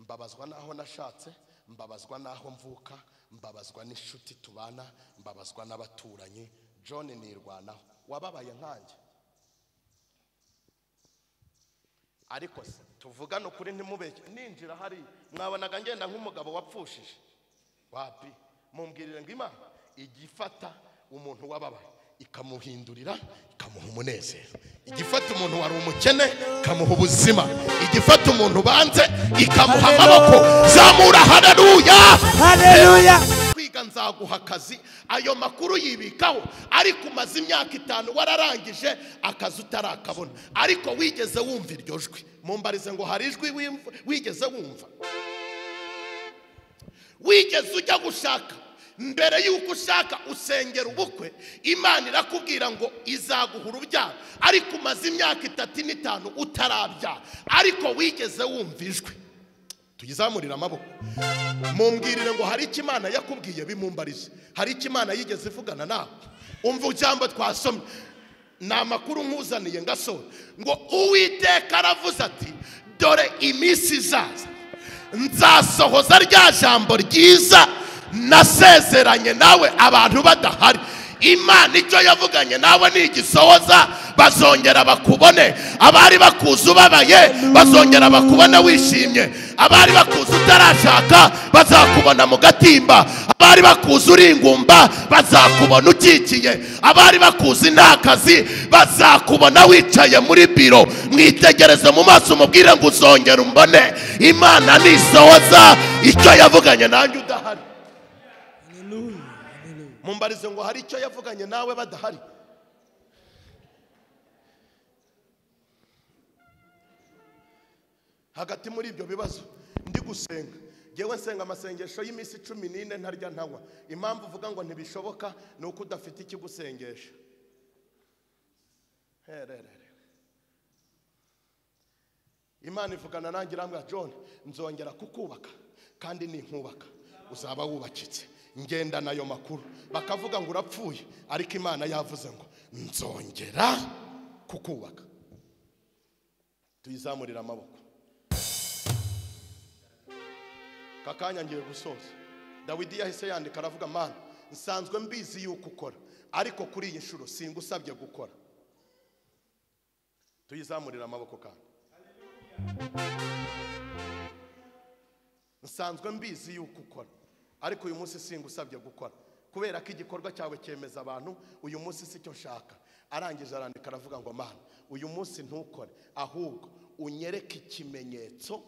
mbabazwa naho nashatse, mbabazwa naho mvuka, mbabazwa n'inshuti tubana, mbabazwa n'abaturanyi. John nirwanaho. Wababaye nkanjye? Ariko se tuvugana ukuri ntimubeshye, ninjira hari mwabonaga ngenda nk'umugabo wapfushije? Wapi? Mumbwirire ngo Imana igifata umuntu wababaye ikamuhindurira, ikamuha umunezero. Igifata umuntu wari umukene ikamuha ubuzima. Igifata umuntu banze ikamuha amaboko. Zamura haleluya, haleluya. Kwiga nzaguha akazi, ayo makuru yibikaho. Ariko umaze imyaka 5 wararangije akazi utarakabona, ariko wigeze wumva iryo jwi? Mumbarize ngo hari ijwi wigeze wumva? Wigeze ujya gushaka? Mbere yuko ushaka usengera ubukwe, Imana irakubwira ngo izaguha urubyaro, ariko umaze imyaka 3 n'itanu utarabyara, ariko wigeze wumva ijwi? Tugizamurira amaboko. Mumbwirire ngo hari icyo Imana yakubwiye, bimumbarize. Hari icyo Imana yigeze ivugana nawe? Umva ijambo twasomye, ni amakuru nkuzaniye ngasora ngo Uwiteka aravuze ati, dore iminsi izaza nzasohoza rya jambo ryiza nasezeranye nawe abantu badahari. Imana icyo yavuganye nawe nigisohoza, bazongera bakubone. Abari bakuzi ubabaye bazongera bakubona wishimye. Abari bakuzi utarashaka bazakubona mu gatimba. Abari bakuzi uri ingumba bazakubona ukikiye. Abari bakuzi nta kazi bazakubona wicaye muri biro. Mwitegereze mu maso umubwire ngo uzongera umbone. Imana nisohoza icyo yavuganye nanjye udahari. Mumbarize ngo hari icyo yavuganye nawe badahari? Hagati muri ibyo bibazo ndi gusenga, ngewe nsenga amasengesho y'iminsi 14 ntarya ntanywa. Impamvu uvuga ngo ntibishoboka ni uko udafite ikigusengesha. Imana ivugana nanjye irambwira, John nzongera kukubaka, kandi ninkubaka uzaba wubakitse. Ngenda nayo makuru bakavuga ngo urapfuye, ariko Imana yavuze ngo nzongera kukubaka. Tuyizamurira amaboko. Kakanya ngiye gusoza. Dawidi yahise yandika aravuga, Mana nsanzwe mbizi yuko ukora, ariko kuri iyi nshuro singusabye gukora. Tuyizamurira amaboko kandi. Nsanzwe mbizi yuko ukora, ariko uyu munsi singusabye gukora, kubera ko igikorwa cyawe cyemeza abantu. Uyu munsi si cyo nshaka. Arangije arandika aravuga ngo, Mana uyu munsi ntukore, ahubwo unyereke ikimenyetso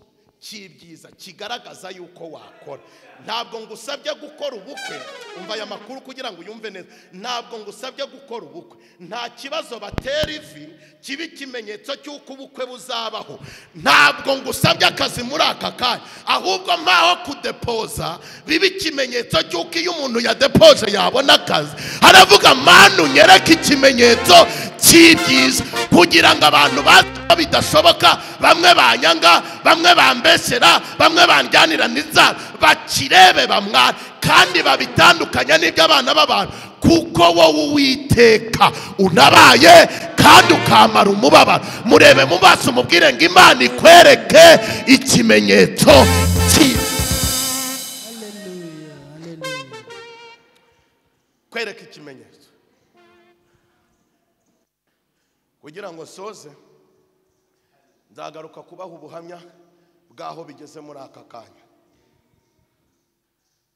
cy'ibyiza kigaragaza yuko wakora. Ntabwo ngusabye gukora ubukwe. Umva aya makuru kugira ngo uyumve neza. Ntabwo ngusabye gukora ubukwe. Nta kibazo batera ivi kibi kimenyetso cy'uko ubukwe buzabaho. Ntabwo ngusabye akazi muri aka kanya, ahubwo mpaho kudepoza bibi kimenyetso cy'uko iyo umuntu yadepoje yabona akazi. Haravuga, Mana unyereke ikimenyetso cy'ibyiza, kugira ngo abantu bidashoboka, bamwe banyanga, bamwe bambesera, bamwe banjyanira n'inzara, bakirebe bamwara, kandi babitandukanya n'ibyo abana b'abantu. Kuko wowe Uwiteka unabaye kandi ukamara umubabaro. Murebe mu maso umubwire ngo Imana ikwereke ikimenyetso cyiza. Kwereka ikimenyetso kugira ngo soze. Nzagaruka kubaha ubuhamya bwaho bigeze muri aka kanya.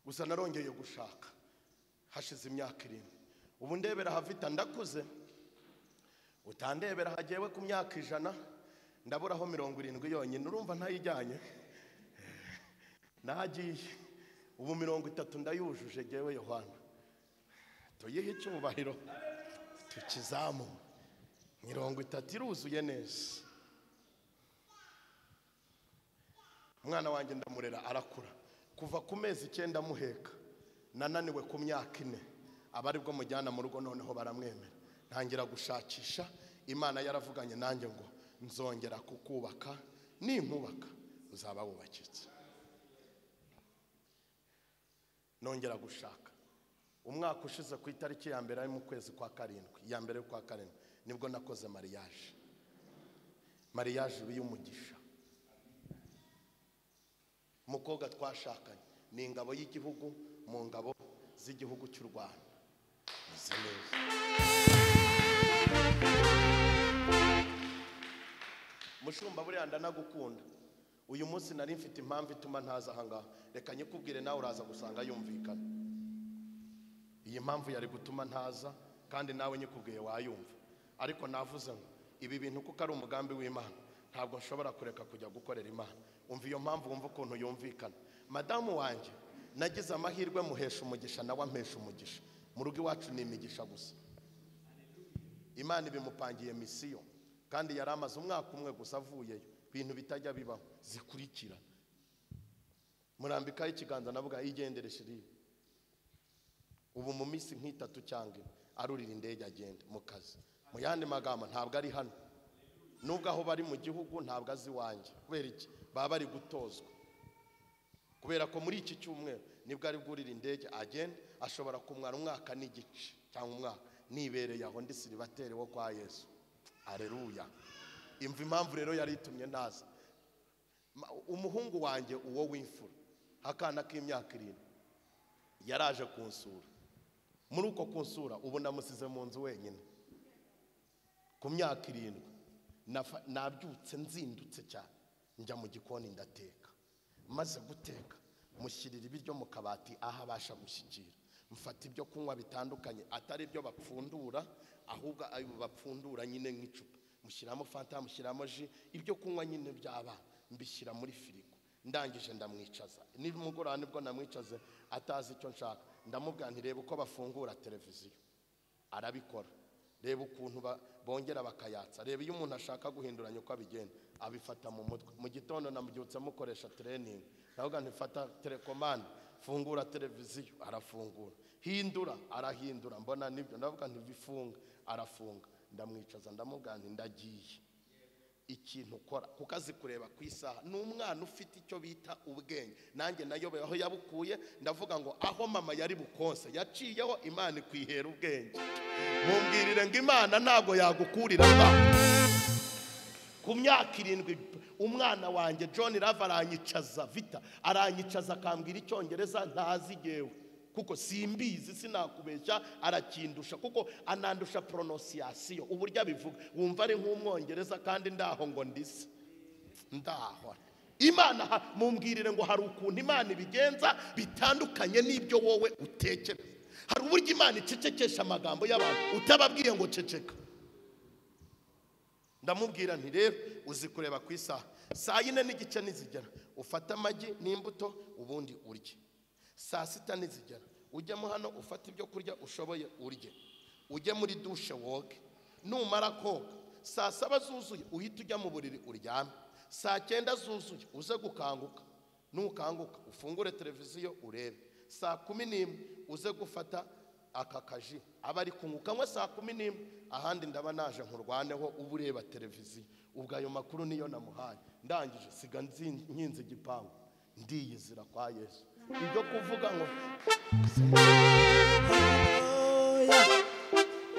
Gusa narongeye gushaka hashize imyaka 7. Ubu ndebera havita ndakuze, utandebera hagewe ku myaka 100, ndaburaho 70 yonyine. Urumva ntayijyanye? Nagiye ubu 30 ndayujuje gewe Yohana. Tuyihe icyubahiro tukizamu. 30 iruzuye neza. Umwana wanjye ndamurera arakura. Kuva ku mezi 9 muheka, nananiwe ku myaka 4. Abari bwo mujyana mu rugo noneho baramwemera. Ntangira gushakisha. Imana yaravuganye nanjye ngo nzongera kukubaka, ninkubaka uzaba wubakitse. Nongera gushaka. Umwaka ushize ku itariki ya mbere ari mu kwezi kwa 7, ya mbere kwa 7, nibwo nakoze mariage y'umugisha. umukobwa twashakanye ni ingabo y'igihugu mu ngabo z'igihugu cy'u Rwanda. Meze neza. Mushumba buriya ndanagukunda. Uyu munsi nari mfite impamvu ituma ntaza ahangaha. Reka nyikubwire nawe uraza gusanga yumvikana. Iyi mpamvu yari gutuma ntaza kandi nawe nyikubwiye wayumva. Ariko navuze ngo ibi bintu kuko ari umugambi w'Imana ntabwo nshobora kureka kujya gukorera Imana. Umva iyo mpamvu wumva ukuntu yumvikana. Madamu wanje nagize amahirwe muhesha umugisha nawe ampesha umugisha. Mu rugo iwacu ni imigisha gusa. Imana ibimupangiye misiyo kandi yari amaze umwaka umwe gusa avuyeyo. Ibintu bitajya bibaho zikurikira. Murambikaho ikiganza navuga yigendere shiri. Ubu mu minsi nk'itatu cyangwa arurira indege agenda mu kazi. Mu yandi magambo ntabwo ari hano. Nubwo aho bari mu gihugu ntabwo azi wanjye. Kubera iki? Baba bari gutozwa. Kubera ko muri iki cyumweru nibwo ari bwurira indege agenda ashobora kumwara umwaka n'igice cyangwa umwaka nibereye aho ndi siribatere wo kwa Yesu. Haleluya. Imva impamvu rero yari itumye naza. Umuhungu wanjye uwo w'imfura akana k'imyaka 7 yaraje kunsura. Muri uko kunsura ubu namusize mu nzu wenyine. Ku myaka 7 nabyutse nzindutse cyane njya mu gikoni ndateka. Maze guteka mushyirira ibiryo mu kabati aho abasha gushyikira. Mfata ibyo kunywa bitandukanye atari ibyo bapfundura ahubwo ayo bapfundura nyine nk'icupa. Mushyiramo fanta, mushyiramo ji, ibyo kunywa nyine by'abana mbishyira muri firigo. Ndangije ndamwicaza. Nimugorane bwo namwicaze atazi icyo nshaka. Ndamubwira nti reba uko bafungura televiziyo. Arabikora. Reba ukuntu bongera bakayatsa. Reba iyo umuntu ashaka guhinduranya uko abigenda abifata mu mutwe. Mu gitondo namubyutse mukoresha training. Navuga nti fata telecommande, fungura televiziyo, arafungura. Hindura, arahindura. Mbona nibyo ndavuga nti bifunga, arafunga. Ndamwicaza ndamubwira nti ndagiye. Ikintu ukora kuko azi kureba ku isaha n'umwana ufite icyo bita ubwenge. Nanjye nayobe aho yabukuye ndavuga ngo aho mama yari bukonse yaciyeho Imana ikwihera ubwenge. Mumbwirire ngo Imana ntago yagukurira mba. Ku myaka 7 umwana wanjye John Lava aranyicaza Vita aranyicaza akambwira icyongereza ntazigewe kuko simbizi sinakubeshya arakindusha kuko anandusha pronunciation uburyo abivuga wumva ari nk'umwongereza kandi ndaho ngo ndise ndaho. Imana mumbwirire ngo hari ukuntu Imana ibigenza bitandukanye n'ibyo wowe utekereza. Hari uburyo Imana icecekesha amagambo y'abantu utababwiye ngo ceceka. Ndamubwira nti rero uzi kureba ku isaha saa 4 n'igice nizigera ufata amagi n'imbuto ubundi urye. Saa 6 nizigera ujyemo hano ufata ibyo kurya ushoboye urye. Ujye muri dushe woge. Numara koga saa 7 zuzuye uhita ujya mu buriri uryame. Saa 9 zuzuye uze gukanguka. Nukanguka ufungure televiziyo urebe. Saa 11 uze gufata akakaji abari kunyukanywe saa 11 ahandi ndaba naje nkurwaneho ubureba televiziyo. Ubwo ayo makuru niyo namuhaye. Ndangije siga nkinze igipangu ndiyizira kwa Yesu. Ibyo kuvuga ngo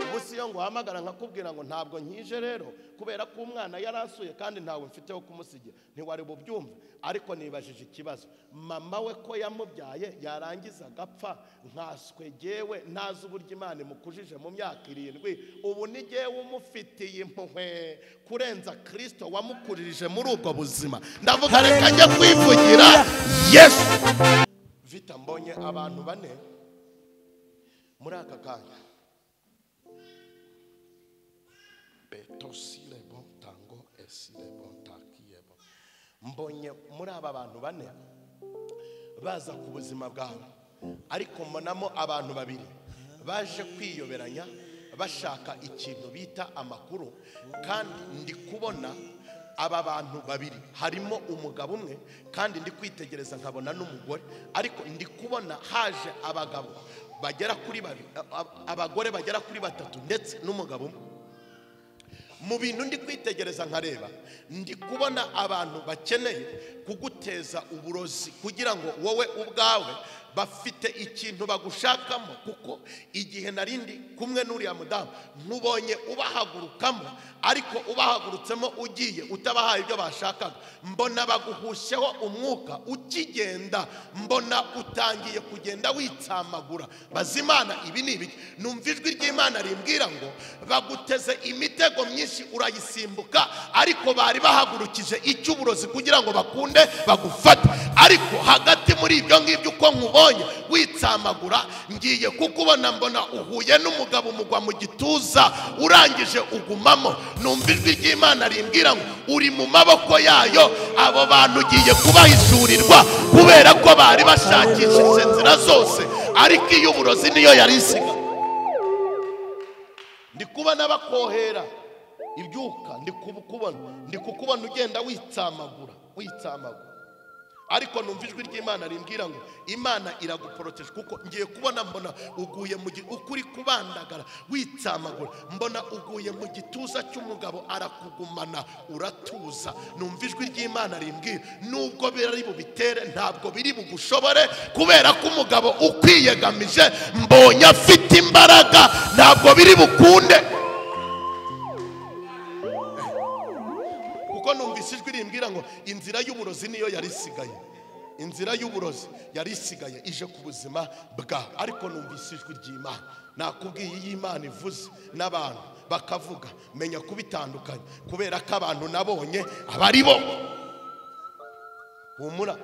ubusiyo ngo hamagara nkakubwira ngo ntabwo nkije rero kubera ko umwana yarasuye kandi ntawe mfiteho kumusigira ntiwari bubyumve. Ariko nibajije ikibazo mama we ko yamubyaye yarangiza agapfa nkaswegewe ntazi uburyo Imana imukujije mu myaka 7 ubu ni jyewe umufitiye impuhwe kurenza Kristo wamukuririje muri ubwo buzima. Ndavuga reka njye kwivugira Yesu. Vita mbonye abantu 4 muri aka kanya. Betosile bon tango esile bon takiyebo. Mbonye muri aba bantu 4 baza ku buzima bwawe ariko mbonamo abantu 2 baje kwiyoberanya bashaka ikintu bita amakuru kandi ndi kubona aba bantu 2 harimo umugabo umwe kandi ndi kwitegereza nkabona n'umugore ariko ndi kubona haje abagabo bagera kuri 2 abagore bagera kuri 3 ndetse n'umugabo umwe. Mu bintu ndi kwitegereza nkareba ndi kubona abantu bakeneye kuguteza uburozi kugira ngo wowe ubwawe bafite ikintu bagushakamo, kuko igihe narindi kumwe n'uriya mudamu nkubonye ubahagurukamo, ariko ubahagurutsemo ugiye utabahaye ibyo bashakaga, mbona baguhusheho umwuka ukigenda, mbona utangiye kugenda witsamagura. Bazimana ibi ni ibiki? Numva ijwi ry'Imana rimbwira ngo baguteze imitego myinshi urayisimbuka, ariko bari bahagurukije icy'uburozi kugira ngo bakunde bagufate. Ariko hagati muri ibyo ngibyo uko nkubonye witsamagura, ngiye kukubona mbona uhuye n'umugabo umugwa mu gituza urangije ugumamo. Numva ijwi ry'Imana rimbwira ngo uri mu maboko yayo, abo bantu ugiye kubahishurirwa kubera ko bari bashakishije inzira zose, ariko iy'uburozi niyo yari isiga. Ndi kubona bakohera ibyuka, ndi kukubona ugenda witsamagura. Ariko numva ijwi ry'Imana rimbwira ngo Imana iraguporoteje, kuko ngiye kubona mbona uguye ukuri kubandagara witsamagura, mbona uguye mu gituza cy'umugabo arakugumana uratuza. Numva ijwi ry'Imana rimbwira nubwo biri bubitere ntabwo biri bugushobore, kubera ko umugabo ukwiyegamije mbonye afite imbaraga, ntabwo biri bukunde. Kuko numvise ijwi rimbwira ngo inzira y'uburozi niyo yari isigaye, inzira y'uburozi yari isigaye ije ku buzima bwawe. Ariko numvise ijwi ry'Imana, nakubwiye iyi Imana ivuze n'abantu bakavuga, menya kubitandukanya, kubera ko abantu nabonye abari bo. Humura,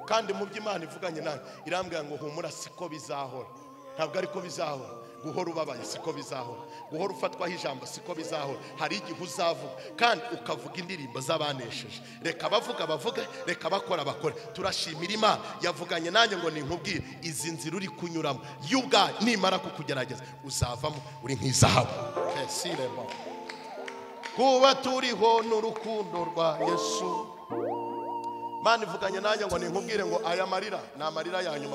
kandi mu by'Imana ivuganye nawe irambwira ngo humura, siko bizahora, ntabwo ariko bizahora. Guhora ubabaye siko bizahora, guhora ufatwaho ijambo siko bizahora. Hari igihe uzavuga kandi ukavuga indirimbo z'abanesheje. Reka bavuga bavuge, reka bakora bakore. Turashimira Imana yavuganye nanjye ngo ninkubwire izi nzira uri kunyuramo, y'ubwa nimara kukugerageza uzavamo uri nk'izahabu. Kuba turiho n'urukundo rwa Yesu. Imana ivuganye nanjye ngo ninkubwire ngo aya marira ni amarira ya nyuma.